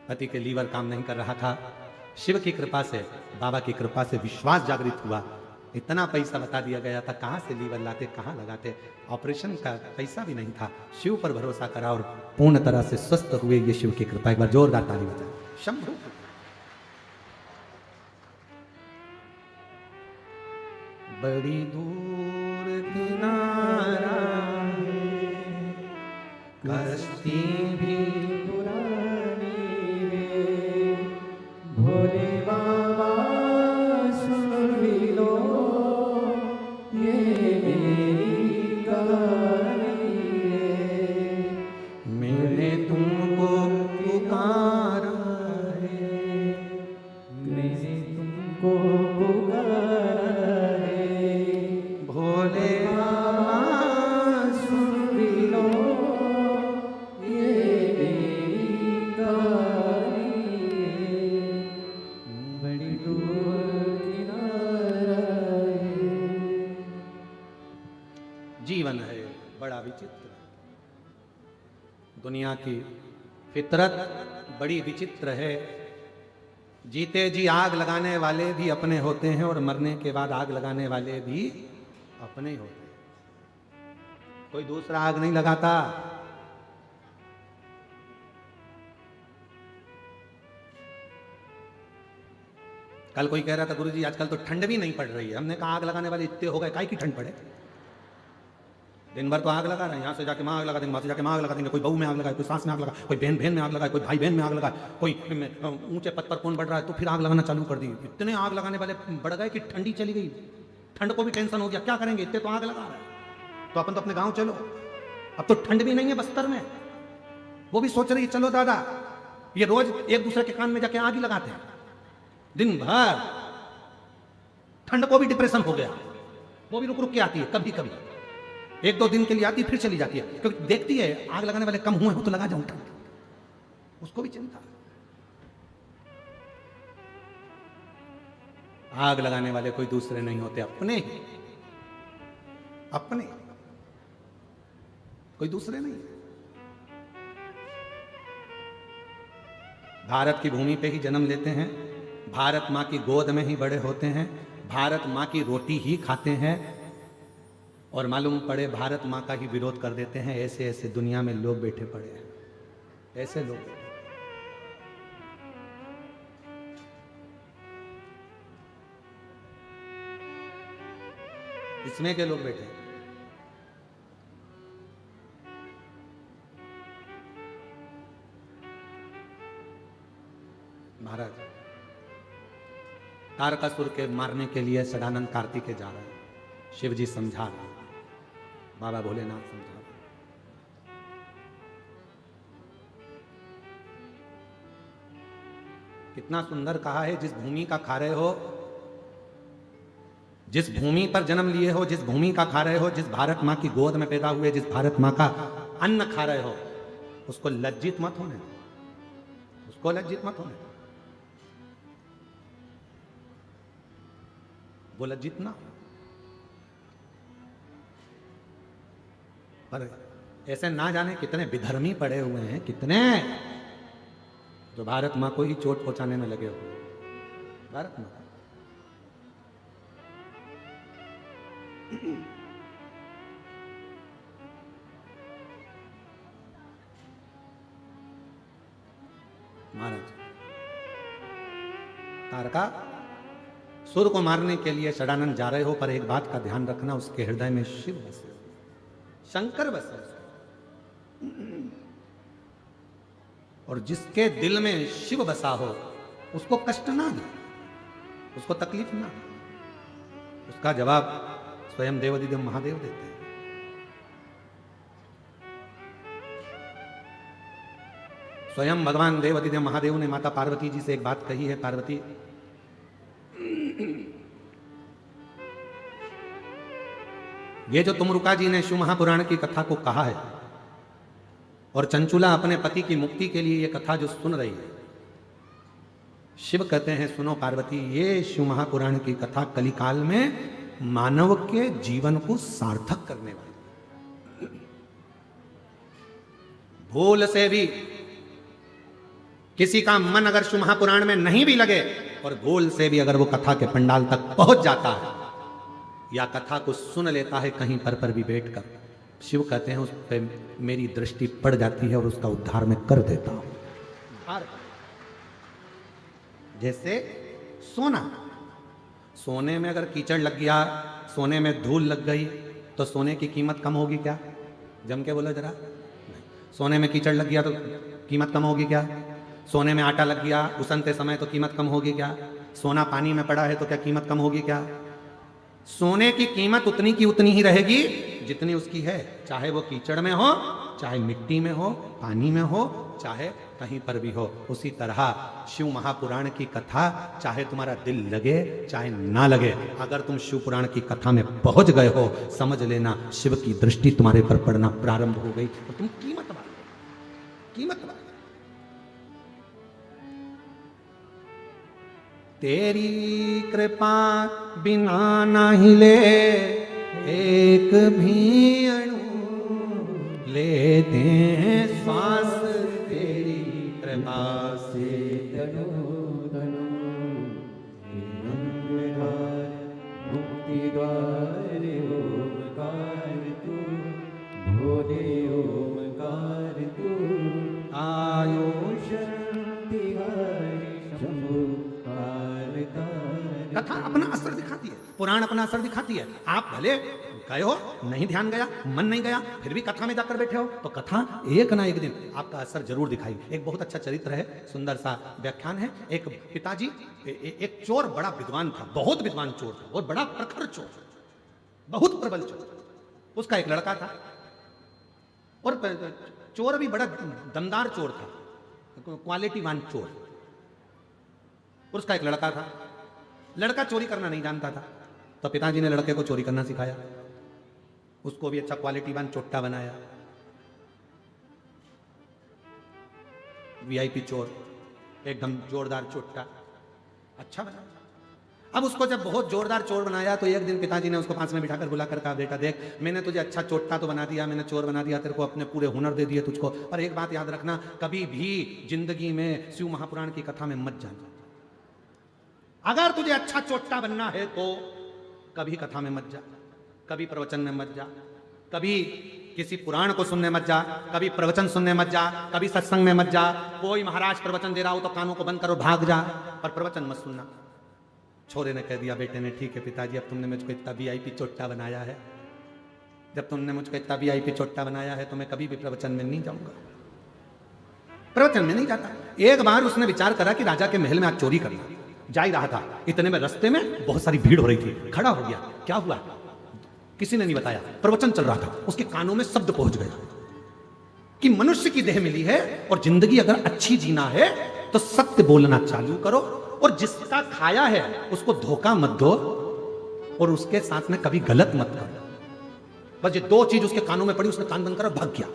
पति के लीवर काम नहीं कर रहा था। शिव की कृपा से, बाबा की कृपा से विश्वास जागृत हुआ। इतना पैसा बता दिया गया था, कहां से लीवर लाते, कहां लगाते। ऑपरेशन का पैसा भी नहीं था। शिव पर भरोसा करा और पूर्ण तरह से स्वस्थ हुए। ये शिव की कृपा। एक बार जोरदार ताली बजाएं। शंभू। बड़ी दूर किनारा है, कश्ती भी भोले बाबा सुन भी लो ये मेरी कहानी है। मैंने तुमको पुकारा है, मैंने तुमको पुकारा है। भोले बाबा सुन भी लो ये मेरी कहानी है। बड़ी दूर किनारा है। जीवन है बड़ा विचित्र। दुनिया की फितरत बड़ी विचित्र है। जीते जी आग लगाने वाले भी अपने होते हैं और मरने के बाद आग लगाने वाले भी अपने ही होते हैं। कोई दूसरा आग नहीं लगाता। कल कोई कह रहा था गुरुजी आजकल तो ठंड भी नहीं पड़ रही है। हमने कहा आग लगाने वाले इतने हो गए, काहे की ठंड पड़े? दिन भर तो आग लगा रहे हैं, यहाँ से जाके वहाँ आग लगा देंगे, वहाँ से जाके वहाँ आग लगा देंगे। कोई बहू में आग लगाए, कोई सास में आग लगाए, कोई बहन में आग लगाए, कोई भाई बहन में आग लगाए, कोई ऊंचे पद पर कौन बढ़ रहा है तो फिर आग लगाना चालू कर दी। इतने आग लगाने वाले बढ़ गए कि ठंडी चली गई। ठंड को भी टेंशन हो गया, क्या करेंगे, इतने तो आग लगा रहा है। तो अपन तो अपने गाँव चलो। अब तो ठंड भी नहीं है बस्तर में, वो भी सोच रही है चलो दादा। ये रोज एक दूसरे के कान में जाके आग ही लगाते हैं दिन भर। ठंड को भी डिप्रेशन हो गया, वो भी रुक रुक के आती है, कभी कभी 1-2 दिन के लिए आती है, फिर चली जाती है, क्योंकि देखती है आग लगाने वाले कम हुए हो तो लगा जाऊं ठंड, उसको भी चिंता। आग लगाने वाले कोई दूसरे नहीं होते, अपने ही, अपने, कोई दूसरे नहीं। भारत की भूमि पे ही जन्म लेते हैं, भारत माँ की गोद में ही बड़े होते हैं, भारत माँ की रोटी ही खाते हैं, और मालूम पड़े भारत माँ का ही विरोध कर देते हैं। ऐसे ऐसे दुनिया में लोग बैठे पड़े हैं, ऐसे लोग। इसमें के लोग बैठे हैं। महाराज तारकासुर के मारने के लिए सदानंद कार्तिकेय जा रहे हैं, शिव जी समझा रहे हैं, बाबा भोलेनाथ समझा रहे हैं। कितना सुंदर कहा है, जिस भूमि का खा रहे हो, जिस भूमि पर जन्म लिए हो, जिस भूमि का खा रहे हो, जिस भारत माँ की गोद में पैदा हुए, जिस भारत माँ का अन्न खा रहे हो, उसको लज्जित मत होने, उसको लज्जित मत होने, वो लज्जित ना। पर ऐसे ना जाने कितने विधर्मी पड़े हुए हैं, कितने जो भारत माँ को ही चोट पहुंचाने में लगे हुए। भारत माँ महाराज तारका सुर को मारने के लिए सदानंद जा रहे हो, पर एक बात का ध्यान रखना, उसके हृदय में शिव बसे, शंकर बसे, और जिसके दिल में शिव बसा हो उसको कष्ट ना दे, उसको तकलीफ ना दे। उसका जवाब स्वयं देवाधिदेव महादेव देते हैं। स्वयं भगवान देवाधिदेव महादेव ने माता पार्वती जी से एक बात कही है, पार्वती ये जो तुमरुका जी ने शिव महापुराण की कथा को कहा है, और चंचुला अपने पति की मुक्ति के लिए ये कथा जो सुन रही है, शिव कहते हैं सुनो पार्वती, ये शिव महापुराण की कथा कलिकाल में मानव के जीवन को सार्थक करने वाली। भूल से भी किसी का मन अगर शिव महापुराण में नहीं भी लगे, और भूल से भी अगर वो कथा के पंडाल तक पहुंच जाता है या कथा को सुन लेता है कहीं पर भी बैठकर, शिव कहते हैं उस पर मेरी दृष्टि पड़ जाती है और उसका उद्धार मैं कर देता हूं। जैसे सोना, सोने में अगर कीचड़ लग गया, सोने में धूल लग गई, तो सोने की कीमत कम होगी क्या? जम के बोलो जरा। सोने में कीचड़ लग गया तो कीमत कम होगी क्या? सोने में आटा लग गया उसनते समय तो कीमत कम होगी क्या? सोना पानी में पड़ा है तो क्या कीमत कम होगी क्या? सोने की कीमत उतनी की उतनी ही रहेगी जितनी उसकी है, चाहे वो कीचड़ में हो, चाहे मिट्टी में हो, पानी में हो, चाहे कहीं पर भी हो। उसी तरह शिव महापुराण की कथा, चाहे तुम्हारा दिल लगे चाहे ना लगे, अगर तुम शिव पुराण की कथा में पहुंच गए हो, समझ लेना शिव की दृष्टि तुम्हारे पर पड़ना प्रारंभ हो गई और तुम कीमत बात, कीमत बात। तेरी कृपा बिना ना हिले एक भी अणु, लेते हैं श्वास तेरी कृपा से तनु तनु, मुक्ति द्वार ओमकार तू, भोले ओमकार तू, आयो शांति शंभु। कथा अपना असर दिखाती है, पुराण अपना असर दिखाती है। आप भले गए हो, नहीं ध्यान गया, मन नहीं गया, फिर भी कथा में जाकर बैठे हो, तो कथा एक ना एक दिन आपका असर जरूर दिखाई। एक बहुत अच्छा चरित्र है, सुंदर सा व्याख्यान है। एक पिताजी, एक चोर बड़ा विद्वान था, बहुत विद्वान चोर था, बहुत बड़ा प्रखर चोर, बहुत प्रबल चोर। उसका एक लड़का था, और चोर भी बड़ा दमदार चोर था, क्वालिटीवान चोर। और उसका एक लड़का था, लड़का चोरी करना नहीं जानता था, तो पिताजी ने लड़के को चोरी करना सिखाया, उसको भी अच्छा क्वालिटी वाला चोट्टा बनाया, वीआईपी चोर, एकदम जोरदार चोट्टा, अच्छा बना। अब उसको जब बहुत जोरदार चोर बनाया तो एक दिन पिताजी ने उसको पास में बिठाकर बुलाकर कहा, बेटा देख, मैंने तुझे अच्छा चोट्टा तो बना दिया, मैंने चोर बना दिया, तेरे को अपने पूरे हुनर दे दिए तुझको, पर एक बात याद रखना, कभी भी जिंदगी में शिव महापुराण की कथा में मत जाना। अगर तुझे अच्छा चोट्टा बनना है तो कभी कथा में मत जा, कभी प्रवचन में मत जा, कभी किसी पुराण को सुनने मत जा, कभी प्रवचन सुनने मत जा, कभी सत्संग में मत जा। कोई महाराज प्रवचन दे रहा हो तो कानों को बंद करो, भाग जा, पर प्रवचन मत सुनना। छोरे ने कह दिया, बेटे ने, ठीक है पिताजी, अब तुमने मुझको इतना वीआईपी चोट्टा बनाया है, जब तुमने मुझको इतना वीआईपी चोट्टा बनाया है तो मैं कभी भी प्रवचन में नहीं जाऊंगा, प्रवचन में नहीं जाता। एक बार उसने विचार करा कि राजा के महल में आज चोरी करना, जा ही रहा था, इतने में रास्ते में बहुत सारी भीड़ हो रही थी, खड़ा हो गया, क्या हुआ किसी ने नहीं बताया, प्रवचन चल रहा था, उसके कानों में शब्द पहुंच गया कि मनुष्य की देह मिली है और जिंदगी अगर अच्छी जीना है तो सत्य बोलना चालू करो, और जिसका खाया है उसको धोखा मत दो, और उसके साथ में कभी गलत मत करो। बस ये दो चीज उसके कानों में पड़ी, उसने कान बंद करा, भाग गया।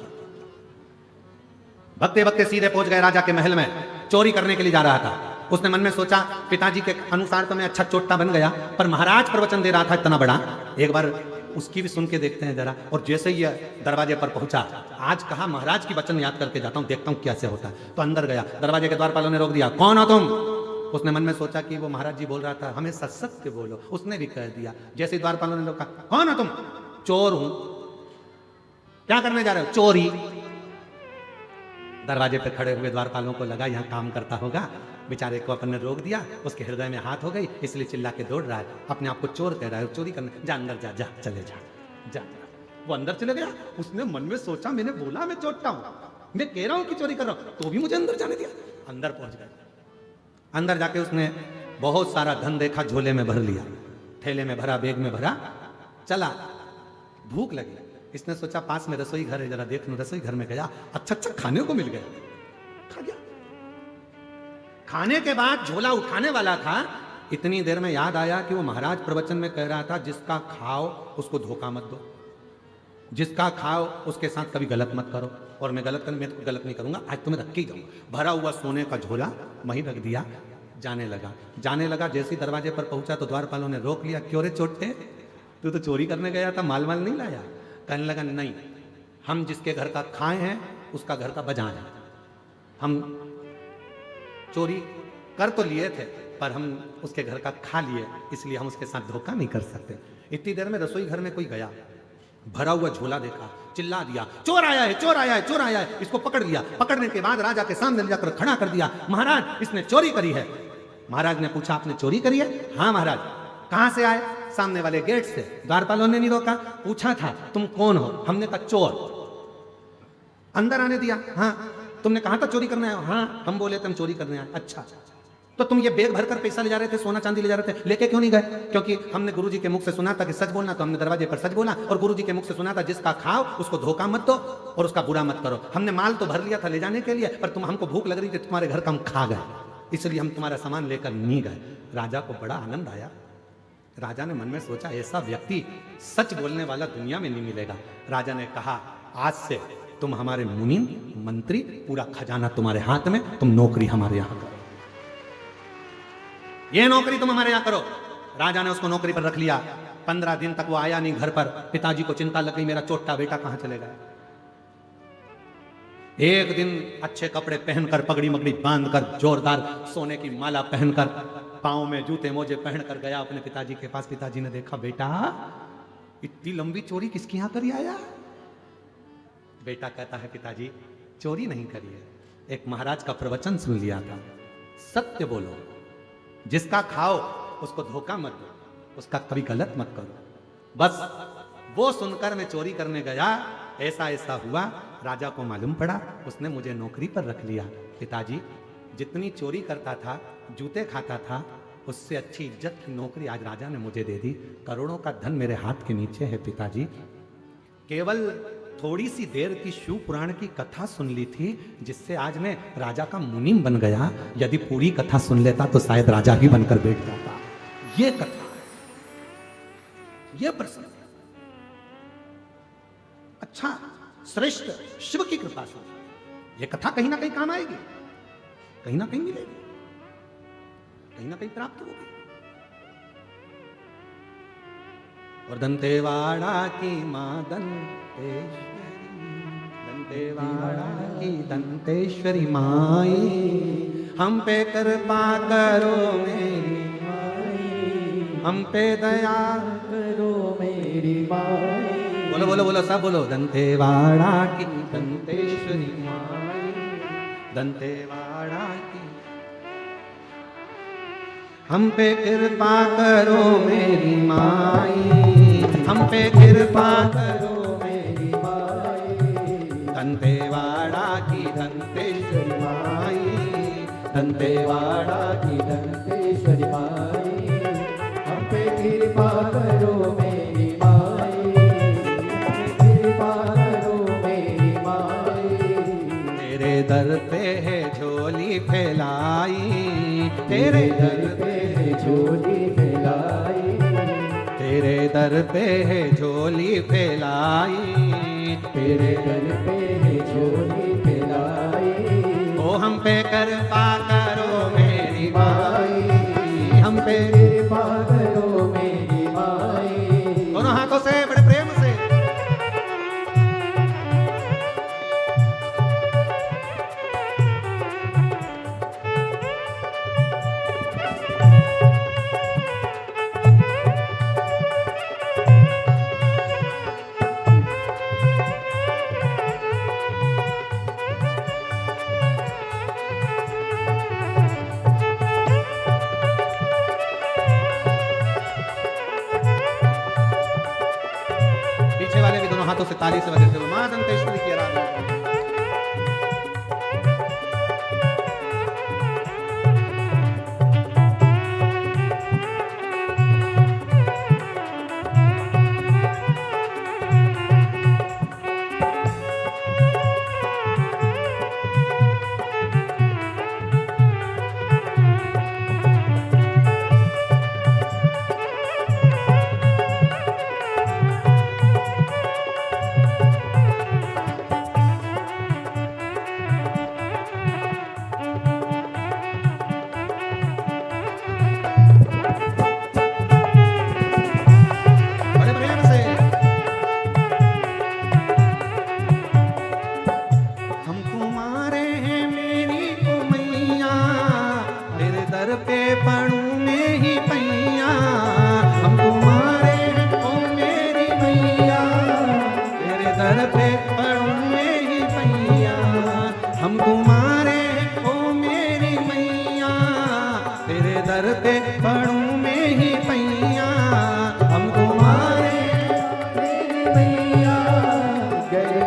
भगते भगते सीधे पहुंच गए राजा के महल में, चोरी करने के लिए जा रहा था। उसने मन में सोचा, पिताजी के अनुसार तो मैं अच्छा चोट्टा बन गया, पर महाराज प्रवचन दे रहा था इतना बड़ा, एक बार उसकी भी सुन के देखते हैं जरा। और जैसे ही दरवाजे पर पहुंचा, आज कहा महाराज की वचन याद करके जाता हूं, देखता हूं कैसे होता है, तो अंदर गया। दरवाजे के द्वारपालों ने रोक दिया, कौन हो तुम? उसने मन में सोचा कि वो महाराज जी बोल रहा था, हमें सच सत्य बोलो, उसने भी कह दिया। जैसे ही द्वारपालों ने रोका, कौन हो तुम? चोर हूं। क्या करने जा रहे हो? चोरी। दरवाजे पे खड़े हुए द्वारपालों को लगा यहां काम करता होगा, बेचारे को अपन ने रोक दिया, उसके हृदय में हाथ हो गई, इसलिए चिल्ला के दौड़ रहा है, अपने आप को चोर कह रहा है, चोरी करने। जा अंदर जा, जा चले जा, जा। वो अंदर चले गया। उसने मन में सोचा, मैंने बोला मैं चोरता हूं, मैं कह रहा हूं कि चोरी कर रहा हूं, तो भी मुझे अंदर जाने दिया। अंदर पहुंच गया। अंदर जाके उसने बहुत सारा धन देखा, झोले में भर लिया, थैले में भरा, बैग में भरा, चला। भूख लगी, इसने सोचा पास में रसोई घर है, जरा देख लूं। रसोई घर में गया, अच्छा अच्छा खाने को मिल गया, खा गया। खाने के बाद झोला उठाने वाला था, इतनी देर में याद आया कि वो महाराज प्रवचन में कह रहा था, जिसका खाओ उसको धोखा मत दो, जिसका खाओ उसके साथ कभी गलत मत करो। और मैं गलत नहीं करूंगा, आज तुम्हें रख के ही जाऊंगा। भरा हुआ सोने का झोला वहीं रख दिया, जाने लगा। जैसे ही दरवाजे पर पहुंचा तो द्वारपालों ने रोक लिया, क्यों रे चोटे, तू तो चोरी करने गया था, माल नहीं लाया? कहने लगा, नहीं, हम जिसके घर का खाए हैं उसका घर का बजा है, हम चोरी कर तो लिए थे पर हम उसके घर का खा लिए, इसलिए हम उसके साथ धोखा नहीं कर सकते। इतनी देर में रसोई घर में कोई गया, भरा हुआ झोला देखा, चिल्ला दिया, चोर आया है, चोर आया है, चोर आया है। इसको पकड़ लिया। पकड़ने के बाद राजा के सामने ले जाकर खड़ा कर दिया, महाराज इसने चोरी करी है। महाराज ने पूछा, आपने चोरी करी है? हाँ महाराज। कहां से आए? सामने वाले गेट से। द्वारपालों ने नहीं रोका, पूछा था तुम कौन हो? हमने कहा चोर। अंदर आने दिया। हाँ। तुमने कहा था चोरी करने आए हो? हाँ। हम बोले थे हम चोरी करने आए। अच्छा, तो तुम ये बैग भरकर पैसा ले जा रहे थे, सोना चांदी ले जा रहे थे, लेके क्यों नहीं गए? क्योंकि हमने गुरुजी के मुख से सुना था कि सच बोलना, तो हमने दरवाजे पर सच बोला, और गुरुजी के मुख से सुना था जिसका खाओ उसको धोखा मत दो और उसका बुरा मत करो। हमने माल तो भर लिया था ले जाने के लिए, पर हमको भूख लग रही थी, तुम्हारे घर का हम खा गए, इसलिए हम तुम्हारा सामान लेकर नहीं गए। राजा को बड़ा आनंद आया। राजा ने मन में सोचा, ऐसा व्यक्ति सच बोलने वाला दुनिया में नहीं मिलेगा। राजा ने कहा, आज से तुम हमारे मुनि मंत्री, पूरा खजाना तुम्हारे हाथ में, तुम नौकरी हमारे यहां करो, ये नौकरी तुम हमारे यहां करो। राजा ने उसको नौकरी पर रख लिया। 15 दिन तक वो आया नहीं घर पर। पिताजी को चिंता लग गई, मेरा चोटा बेटा कहां चले गया। एक दिन अच्छे कपड़े पहनकर, पगड़ी मगड़ी बांधकर, जोरदार सोने की माला पहनकर, पांव में जूते मोजे पहनकर गया अपने पिताजी के पास। पिताजी ने देखा, बेटा इतनी लंबी चोरी किसके यहां करी आया? बेटा कहता है, पिताजी चोरी नहीं करी है, एक महाराज का प्रवचन सुन लिया था, सत्य बोलो, जिसका खाओ उसको धोखा मत दो, उसका कभी गलत मत करो। बस वो सुनकर मैं चोरी करने गया, ऐसा ऐसा हुआ। राजा को मालूम पड़ा, उसने मुझे नौकरी पर रख लिया। पिताजी जितनी चोरी करता था, जूते खाता था, उससे अच्छी इज्जत की नौकरी आज राजा ने मुझे दे दी। करोड़ों का धन मेरे हाथ के नीचे है पिताजी। केवल थोड़ी सी देर की शिव पुराण की कथा सुन ली थी, जिससे आज मैं राजा का मुनीम बन गया। यदि पूरी कथा सुन लेता तो शायद राजा ही बनकर बैठ जाता। ये कथा है, ये प्रसंग है। अच्छा, श्रेष्ठ शिव की कृपा से ये कथा कहीं ना कहीं काम आएगी, कहीं ना कहीं मिलेगी, कहीं ना कहीं प्राप्त होगी। और दंतेवाड़ा की मां दंतेवाड़ा की दंतेश्वरी माई, हम पे कृपा करो मेरी माई, हम पे दया करो मेरी माई। बोलो बोलो बोलो, सब बोलो। दंतेवाड़ा की दंतेश्वरी माई, दंतेवाड़ा की हम पे कृपा करो मेरी माई, हम पे कृपा करो मेरी माई, दंतेवाड़ा की दंतेश्वरी माई, दंतेवाड़ा की दंतेश्वरी माई, हम पे कृपा करो मेरी माई, कृपा करो मेरी माई। तेरे दर पे है झोली फैलाई, तेरे दर पे है झोली फैलाई, तेरे दर पे है झोली फैलाई, तेरे दर पे है झोली फैलाई। ओ हम पे कृपा करो मेरी माई, हम पे कृपा करो मेरी माई। दोनों हाथों से बड़े प्रेम से। पीछे वाले भी दोनों हाथों से ताली से बजाते हुए मां दंतेश्वरी की आराधना करें। बड़े प्रेम से। हम तुम्हारे हैं मेरी ओ मैया, तेरे दर पे पड़ूं मैं ही पैया, हम तुम्हारे हैं ओ मेरी मैया, तेरे दर पे पड़ूं मैं ही पैया, हम तुम्हारे हैं ओ मेरी मैया, तेरे दर पे पड़ूं मैं ही पैया, हम तुम्हारे मेरी मैया, गए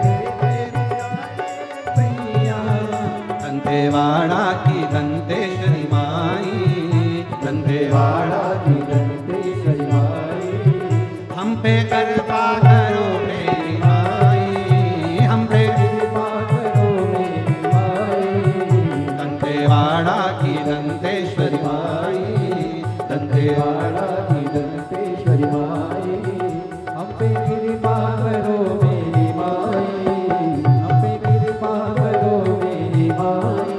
पैया। दंतेवाड़ा की दंतेश्वरी माई, दंतेवाड़ा की दंतेश्वरी माई, हम पे कृपा करो मेरी माई, हम पे कृपा करो मेरी माई। दंतेवाड़ा की दंतेश्वरी माई, दंतेवाड़ा दंतेवाड़ा की दंतेश्वरी माई, हम पे कृपा करो मेरी माई, हम पे कृपा करो मेरी माई।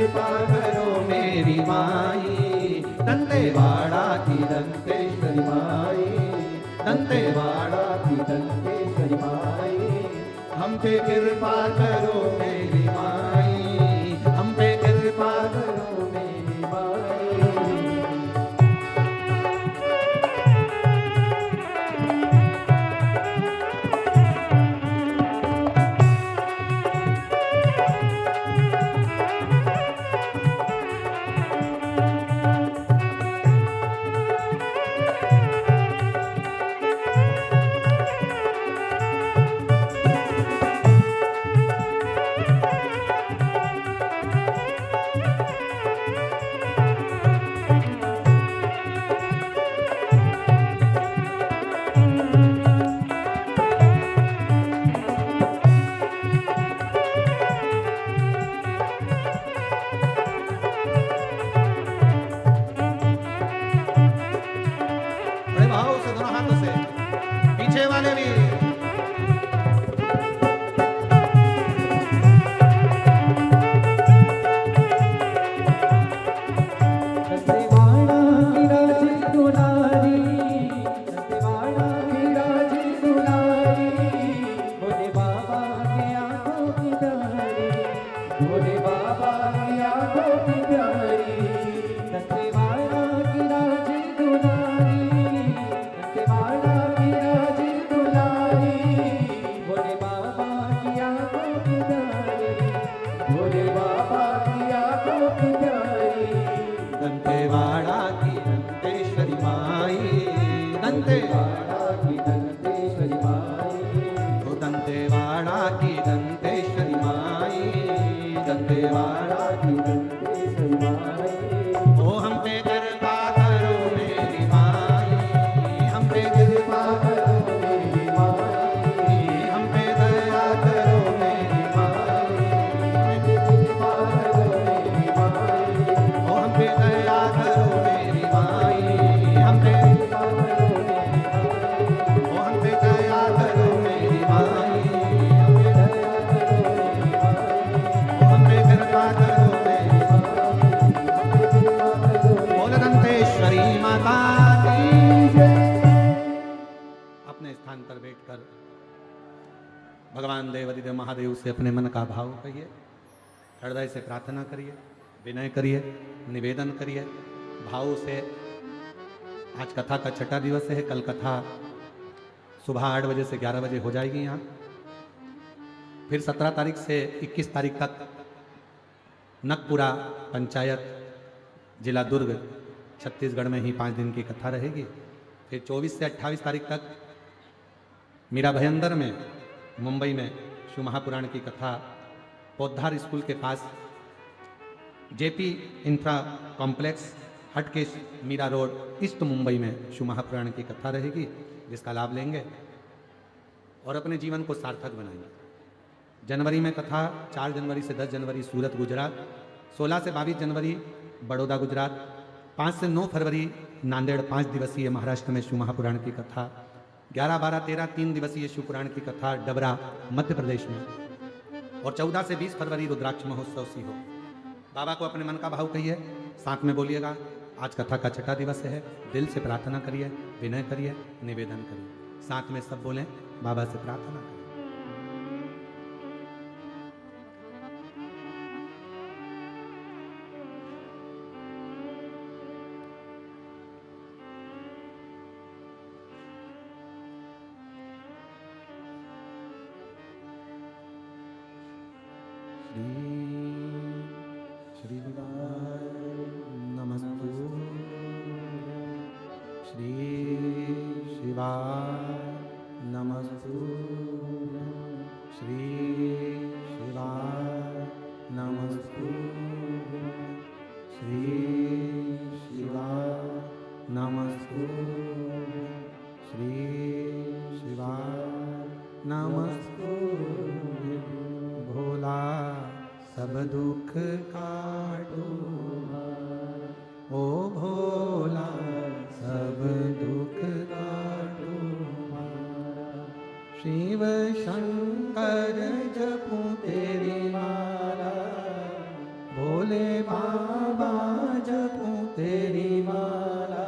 कृपा करो मेरी माई, दंतेवाड़ा की दंतेश्वरी माई, दंतेवाड़ा की दंतेश्वरी माई, हम पे कृपा करो मेरी माई, हम पे कृपा करो मेरी माई। भगवान देवाधिदेव महादेव से अपने मन का भाव कहिए, हृदय से प्रार्थना करिए, विनय करिए, निवेदन करिए भाव से। आज कथा का छठा दिवस है। कल कथा सुबह 8 बजे से 11 बजे हो जाएगी यहाँ। फिर 17 तारीख से 21 तारीख तक नकपुरा पंचायत जिला दुर्ग छत्तीसगढ़ में ही 5 दिन की कथा रहेगी। फिर 24 से 28 तारीख तक मीरा भयंदर में मुंबई में शिव महापुराण की कथा पौधार स्कूल के पास JP infra complex Hatkesh Mira road east Mumbai में शिव महापुराण की कथा रहेगी, जिसका लाभ लेंगे और अपने जीवन को सार्थक बनाएंगे। जनवरी में कथा 4 जनवरी से 10 जनवरी सूरत गुजरात, 16 से 22 जनवरी बड़ौदा गुजरात, 5 से 9 फरवरी नांदेड़ 5 दिवसीय महाराष्ट्र में शिव महापुराण की कथा, 11, 12, 13 3 दिवसीय शिव पुराण की कथा डबरा मध्य प्रदेश में, और 14 से 20 फरवरी रुद्राक्ष महोत्सव सीहो। बाबा को अपने मन का भाव कहिए, साथ में बोलिएगा। आज कथा का छठा दिवस है। दिल से प्रार्थना करिए, विनय करिए, निवेदन करिए। साथ में सब बोलें, बाबा से प्रार्थना करिए। भोले बाबा जपूं तेरी माला,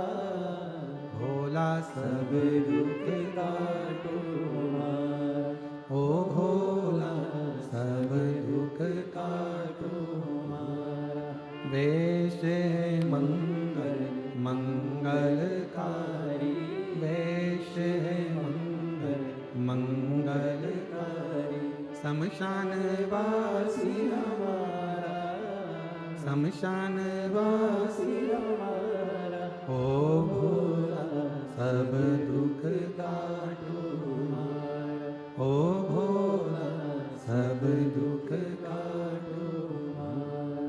भोला सब दुख काटो हमारा, ओ भोला सब दुख काटो हमारा। वेश है मंगल मंगलकारी, वेश है मंगल मंगलकारी, शमशान वासी हमारा, शमशान वासी हमारा, ओ भोला सब दुख काटो हमारा, ओ भोला सब दुख काटो हमारा।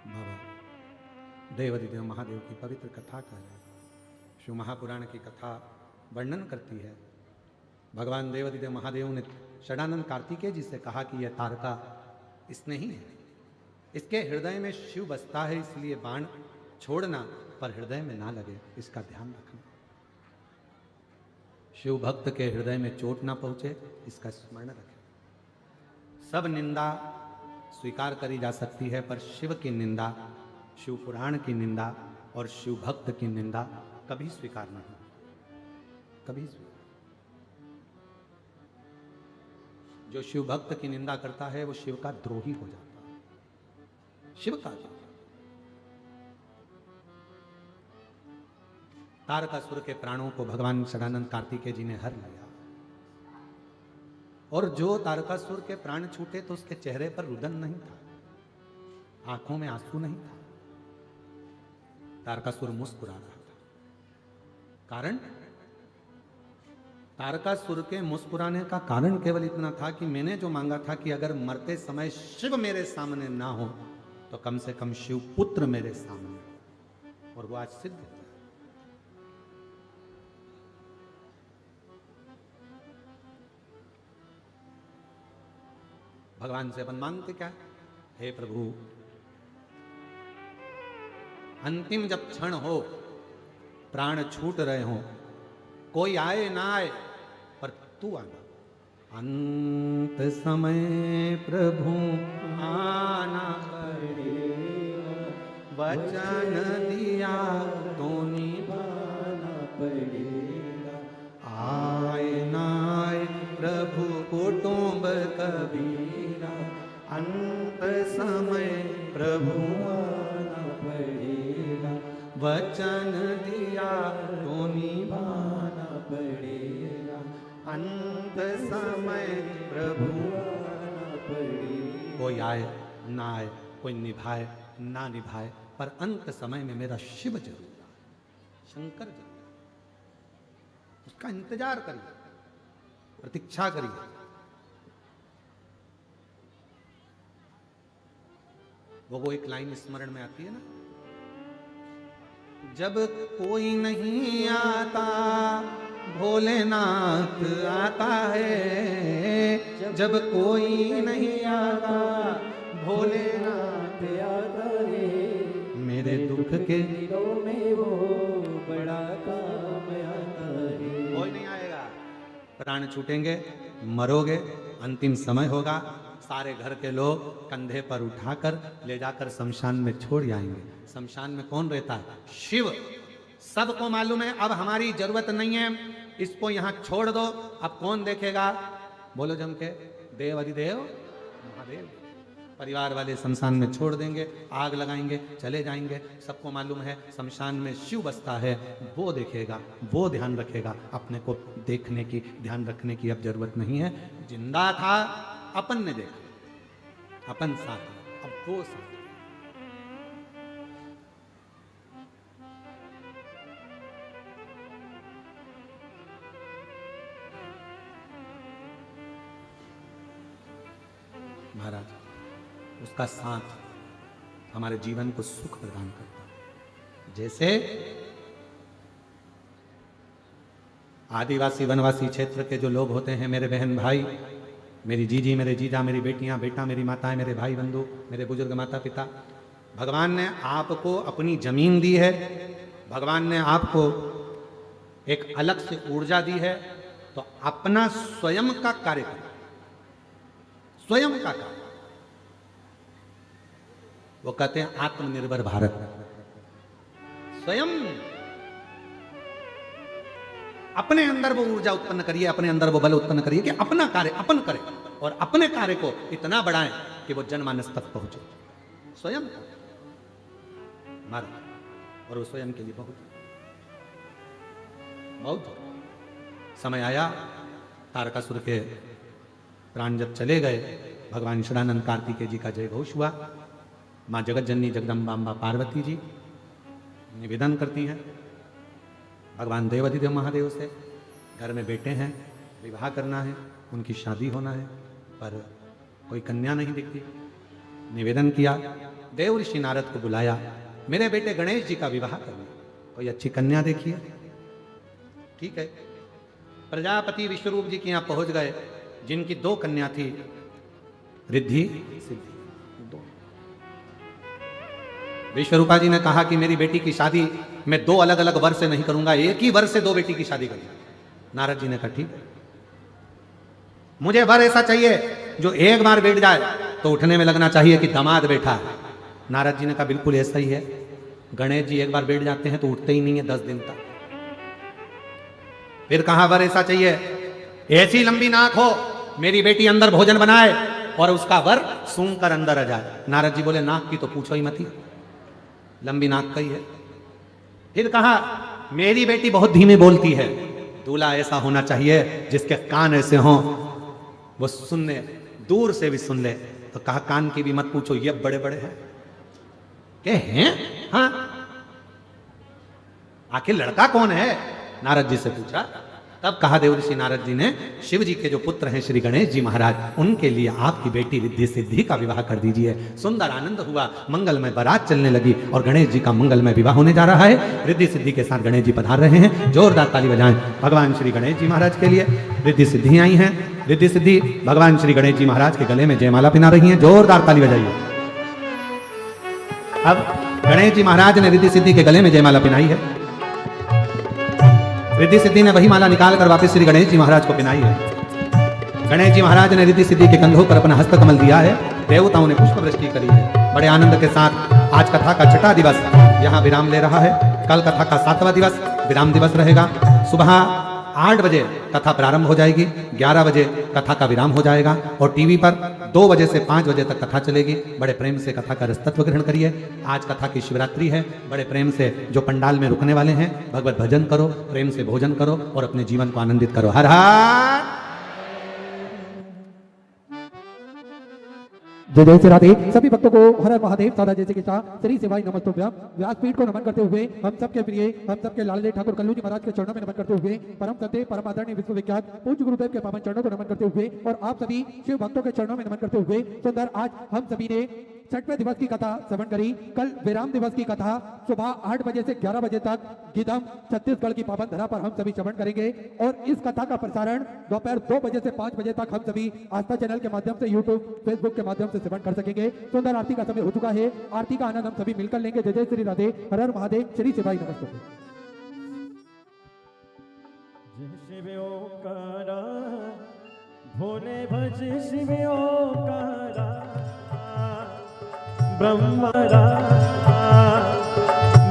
बाबा देवाधिदेव महादेव की पवित्र कथा का है। शिव महापुराण की कथा वर्णन करती है। भगवान देवाधिदेव महादेव ने षडानंद कार्तिकेय जी से कहा कि यह तारका इसने ही है, इसके हृदय में शिव बसता है, इसलिए बाण छोड़ना पर हृदय में ना लगे, इसका ध्यान रखना। शिव भक्त के हृदय में चोट ना पहुंचे, इसका स्मरण रखें। सब निंदा स्वीकार करी जा सकती है, पर शिव की निंदा, शिव पुराण की निंदा और शिव भक्त की निंदा कभी स्वीकार नहीं, कभी स्वीकार। जो शिव भक्त की निंदा करता है वो शिव का द्रोही हो जाता है, शिव का द्रोही। तारकासुर के प्राणों को भगवान षडानंद कार्तिकेय जी ने हर लिया, और जो तारकासुर के प्राण छूटे तो उसके चेहरे पर रुदन नहीं था, आंखों में आंसू नहीं था, तारकासुर मुस्कुरा रहा था। कारण, तारकासुर के मुस्कुराने का कारण केवल इतना था कि मैंने जो मांगा था कि अगर मरते समय शिव मेरे सामने ना हो तो कम से कम शिव पुत्र मेरे सामने, और वो आज सिद्ध है। भगवान से अपन मांगते क्या? हे प्रभु, अंतिम जब क्षण हो, प्राण छूट रहे हो, कोई आए ना आए, पर तू आना। अंत समय प्रभु आना पड़ेगा, वचन दिया तो निभाना पड़ेगा। आए ना आए प्रभु कुटुंब कबीरा, अंत समय प्रभु आना पड़ेगा, वचन दिया तो निभाना पड़ेगा। अंत समय प्रभु आना पड़ेगा। कोई आए ना आए, कोई निभाए ना निभाए, पर अंत समय में मेरा शिव जरूर आए, शंकर जरूर। उसका इंतजार करिए, प्रतीक्षा करिए। वो एक लाइन स्मरण में आती है ना, जब कोई नहीं आता भोलेनाथ आता है, जब कोई नहीं आता भोलेनाथ आता है, मेरे दुख के दिनों में वो बड़ा काम आता है। कोई नहीं आएगा, प्राण छूटेंगे, मरोगे, अंतिम समय होगा, सारे घर के लोग कंधे पर उठाकर ले जाकर शमशान में छोड़ जाएंगे। शमशान में कौन रहता है? शिव। सबको मालूम है अब हमारी जरूरत नहीं है, इसको यहाँ छोड़ दो। अब कौन देखेगा? बोलो जम के, देव अधिदेव महादेव। परिवार वाले शमशान में छोड़ देंगे, आग लगाएंगे, चले जाएंगे। सबको मालूम है शमशान में शिव बसता है, वो देखेगा, वो ध्यान रखेगा। अपने को देखने की, ध्यान रखने की अब जरूरत नहीं है। जिंदा था, अपन ने देखा, अपन साथ, अब वो साथ। महाराज, उसका साथ हमारे जीवन को सुख प्रदान करता है। जैसे आदिवासी वनवासी क्षेत्र के जो लोग होते हैं, मेरे बहन भाई, मेरी जीजी, मेरे जीजा, मेरी बेटियां, बेटा, मेरी माताएं, मेरे भाई बंधु, मेरे बुजुर्ग माता पिता, भगवान ने आपको अपनी जमीन दी है, भगवान ने आपको एक अलग से ऊर्जा दी है, तो अपना स्वयं का कार्य करो, स्वयं का कार्य। वो कहते हैं आत्मनिर्भर भारत। स्वयं अपने अंदर वो ऊर्जा उत्पन्न करिए, अपने अंदर वो बल उत्पन्न करिए कि अपना कार्य अपन करें और अपने कार्य को इतना बढ़ाएं कि वो जनमानस तक पहुंचे। स्वयं भारत, और वो स्वयं के लिए बहुत समय आया। तारकासुर के प्राण जब चले गए, भगवान शरणानंद कार्तिकेय जी का जय घोष हुआ। माँ जगत जननी जगदम्बा पार्वती जी निवेदन करती हैं भगवान देवाधिदेव महादेव से, घर में बेटे हैं, विवाह करना है, उनकी शादी होना है, पर कोई कन्या नहीं दिखती। निवेदन किया, देव ऋषि नारद को बुलाया, मेरे बेटे गणेश जी का विवाह करना, कोई अच्छी कन्या देखिए। ठीक है, प्रजापति विश्वरूप जी के यहाँ पहुंच गए, जिनकी 2 कन्या थी, रिद्धि सिद्धि। विश्वरूपा जी ने कहा कि मेरी बेटी की शादी मैं 2 अलग अलग वर से नहीं करूंगा, एक ही वर से 2 बेटी की शादी करूंगा। नारद जी ने कहा ठीक है, मुझे वर ऐसा चाहिए जो एक बार बैठ जाए तो उठने में लगना चाहिए कि दामाद बैठा है। नारद जी ने कहा बिल्कुल ऐसा ही है। गणेश जी एक बार बैठ जाते हैं तो उठते ही नहीं है 10 दिन तक। फिर कहा वर ऐसा चाहिए, ऐसी लंबी नाक हो, मेरी बेटी अंदर भोजन बनाए और उसका वर सूंघ कर अंदर आ जाए। नारद जी बोले नाक की तो पूछो ही मत ही, लंबी नाक का ही है। फिर कहा मेरी बेटी बहुत धीमी बोलती है, दूल्हा ऐसा होना चाहिए जिसके कान ऐसे हों, वो सुनने दूर से भी सुन ले। तो कहा कान की भी मत पूछो, ये बड़े बड़े हैं। क्या हैं? हाँ, आखिर लड़का कौन है? नारद जी से पूछा। तब कहा देवऋषि नारद जी ने शिव जी के जो पुत्र हैं श्री गणेश जी महाराज, उनके लिए आपकी बेटी रिद्धि सिद्धि का विवाह कर दीजिए। सुंदर आनंद हुआ, मंगलमय बारात चलने लगी और गणेश जी का मंगलमय विवाह होने जा रहा है। रिद्धि सिद्धि के साथ गणेश जी पधार रहे हैं। जोरदार ताली बजाएं भगवान श्री गणेश जी महाराज के लिए। रिद्धि सिद्धि आई हैं। रिद्धि सिद्धि भगवान श्री गणेश जी महाराज के गले में जयमाला पहना रही हैं। जोरदार ताली बजाइए। अब गणेश जी महाराज ने रिद्धि सिद्धि के गले में जयमाला पहनाई है। रिद्धि सिद्धि ने वही माला निकाल कर वापस श्री गणेश जी महाराज को पहनाई है। गणेश जी महाराज ने रिद्धि सिद्धि के कंधों पर अपना हस्तकमल दिया है। देवताओं ने पुष्प वृष्टि करी है। बड़े आनंद के साथ आज कथा का 6वां दिवस यहाँ विराम ले रहा है। कल कथा का 7वां दिवस विराम दिवस रहेगा। सुबह 8 बजे कथा प्रारंभ हो जाएगी, 11 बजे कथा का विराम हो जाएगा और टीवी पर 2 बजे से 5 बजे तक कथा चलेगी। बड़े प्रेम से कथा का रसतत्व ग्रहण करिए। आज कथा की शिवरात्रि है। बड़े प्रेम से जो पंडाल में रुकने वाले हैं, भगवत भजन करो, प्रेम से भोजन करो और अपने जीवन को आनंदित करो। हर हर जय जय श्री राधे। सभी भक्तों को हर हर महादेव सादा जैसे के साथ श्री सेवाई नमस्तोभ्यम। व्यासपीठ को नमन करते हुए हम सबके प्रिय, हम सबके लाडले ठाकुर कल्लू जी महाराज के चरणों में नमन करते हुए, परम सत्य परम आदरणीय विश्वविख्यात पूज्य गुरुदेव के पावन चरणों को नमन करते हुए और आप सभी शिव भक्तों के चरणों में नमन करते हुए सुंदर आज हम सभी ने 6वें दिवस की कथा श्रवण करी। कल विराम दिवस की कथा सुबह 8 बजे से 11 बजे तक गिदम छत्तीसगढ़ की पावन धरा पर हम सभी श्रवण करेंगे और इस कथा का प्रसारण दोपहर 2 बजे से 5 बजे तक हम सभी आस्था चैनल के माध्यम से यूट्यूब फेसबुक के माध्यम से श्रवण कर सकेंगे। सुंदर आरती का समय हो चुका है। आरती का आनंद हम सभी मिलकर लेंगे। जय जय श्री राधे। हर हर महादेव। श्री सेवाई नमस्ते। शिव ओंकारा भोले भज शिव ओंकारा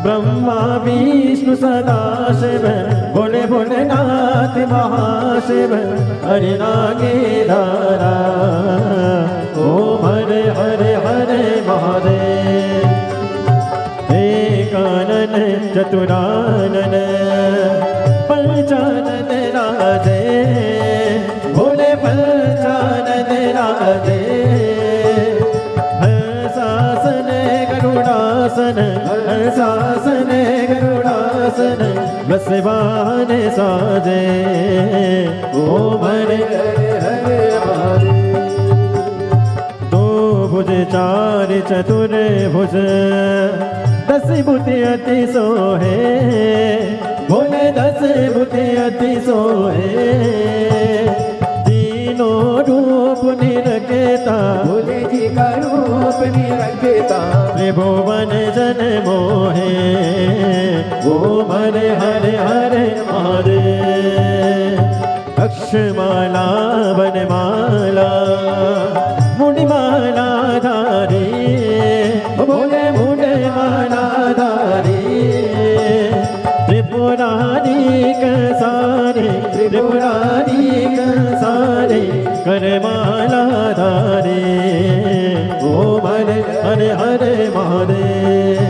ब्रह्मा विष्णु सदा शिव भोले भोलेनाथ महाशिव हरि नागे धारा ओम हरे हरे हरे महादेव। एकानन चतुरानन पंचानन राधे भोले पंचानन राधे। हर्षासन गरुड़ासन हर्षासन गरुड़ासन बसवान साजे ओम हरे हरे महादेव। दो भुज चार चतुर भुज 10 बुद्धि अति सोहे भोले 10 बुद्धि अति सोहे। तीनों रूप निरखेता भोले जी का रूप निरखेता त्रिभुवन जन मोहे ओम हरे हरे हरे महादेव। पुष्पमाला वनमाला मुंडमाला धारी बोले मुंडमाला धारी त्रिपुरारी सारे त्रिपुरारी सारे करमाला धारे ओ हरे हरे हरे महादेव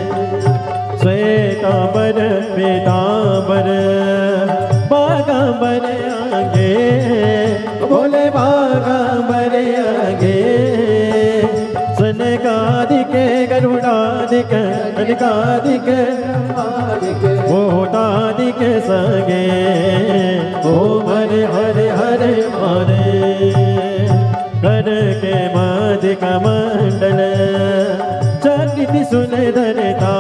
श्वेतांबर पीतांबर बागांबर आगे बोले बागांबर आगे सनकादिके गरुडादिके कनकादिके भूतादिके संगे ओम हरे हरे हरे हरे कर के मादिक मंडल चक्रिति सुंदरता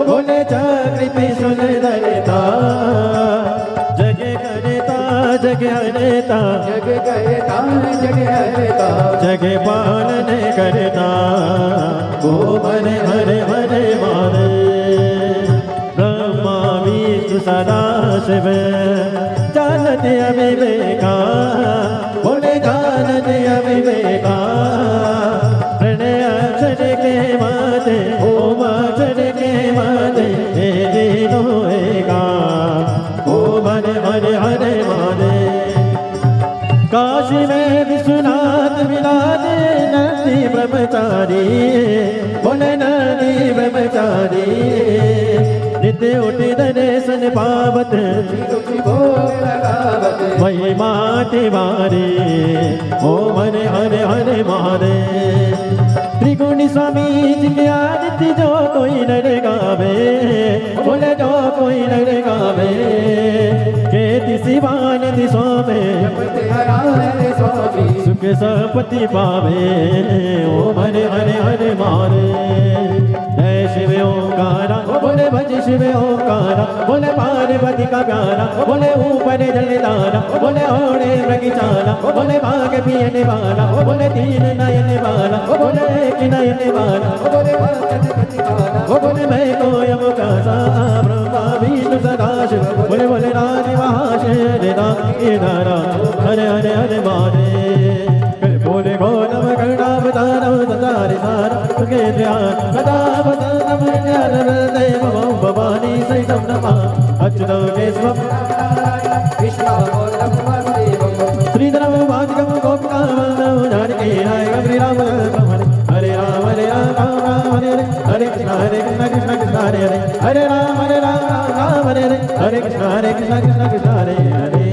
बोले चक्रिति सुंदरता जग करता जग हरता जग करता जग हरता जग पालन करता ओ हरे हरे हरे मारे ब्रह्मा विष्णु सदा शिव जानत अविवेका बोले जानत अविवेका प्रणय अक्षर के माते ओम अक्षर के माते हे तीनों एका ओम हरे हरे हरे मारे काशी में विश्वनाथ विराजे नंदी ब्रह्मचारी बोले नंदी ब्रह्मचारी नित्य उठी दर्शन पावत भोग लगावत महिमा तिवारी ओम हरे हरे हरे मारे त्रिगुणी स्वामी जी के आदित्य जो कोई नर गावे बोले जो कोई नर गावे केति शिवान दिशो में हरे स्वामी सुख संपत्ति पावे ओम हरे हरे हरे मारे जय शिव ओंकारा बोले भज शिव ओंकारा बोले पार्वती का प्यारा बोले ऊपर जलदारा बोले ओढ़े बगीचारा बोले भाग पियने वाला बोले तीन नयन वाला बोले एक नयन वाला बोले भगत प्रतिपाला बोले मैं को यमुकासा ब्रह्मा विष्णु सदा शिव बोले बोले राज महाशेरा हरे हरे हरे मारे बोले गोलम गणावतारम सदारि सारा सुखे ध्यान सदा वदनम ज्ञान देव भवानी सहितं नमः अच्युतं केशवं कृष्ण श्रीधरं वादिकं गोपिकावल्लभं जानकी नायकं श्रीराम हरे राम हरे राम राम राम हरे हरे हरे कृष्ण कृष्ण कृष्ण हरे हरे हरे राम राम राम हरे हरे हरे कृष्ण कृष्ण हरे हरे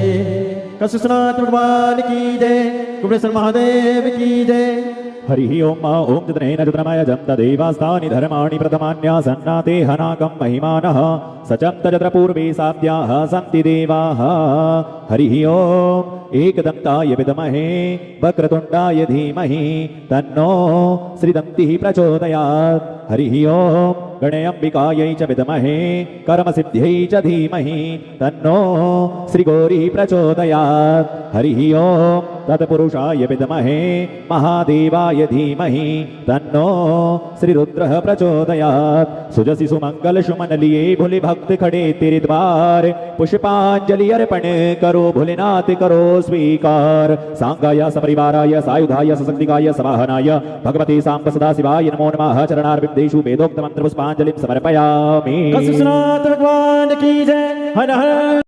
कसुसनाथ भगवान की जय कुबेर महादेव की जय हरि ओम ओम तद्रेन रुद्रमय जम तदेवास्तानि धर्माणि प्रथमान्यासन्नाते हनाकं महिमानः सचं तजत्र पूर्वे साध्याः सन्ति देवाः हरि ओम एकदन्ताय विद्महे वक्रतुण्डाय धीमहि तन्नो श्रीदन्तिः प्रचोदयात् हरि ओम गणेऽम्बिकायै च विद्महे कर्मसिद्ध्यै च धीमहि तन्नो श्रीगौरी प्रचोदयात् हरि ओम तत्पुरुषाय विद्महे महादेवाय धीमहि तन्नो श्रीरुद्रः प्रचोदयात् सुजसि सुमंगल सुमन लिए भोले भक्त खड़े तेरे द्वार पुष्पांजलि अर्पण करो भोलेनाथ करो स्वीकार सांगाय सपरिवाराय सायुधाय सशक्तिकाय सवाहनाय भगवते सांब सदा शिवाय नमो नमः चरणारविन्देषु वेदोक्त मंत्र पुष्पांजलिं समर्पयामि। कसुसनाथ भगवान की जय। हर हर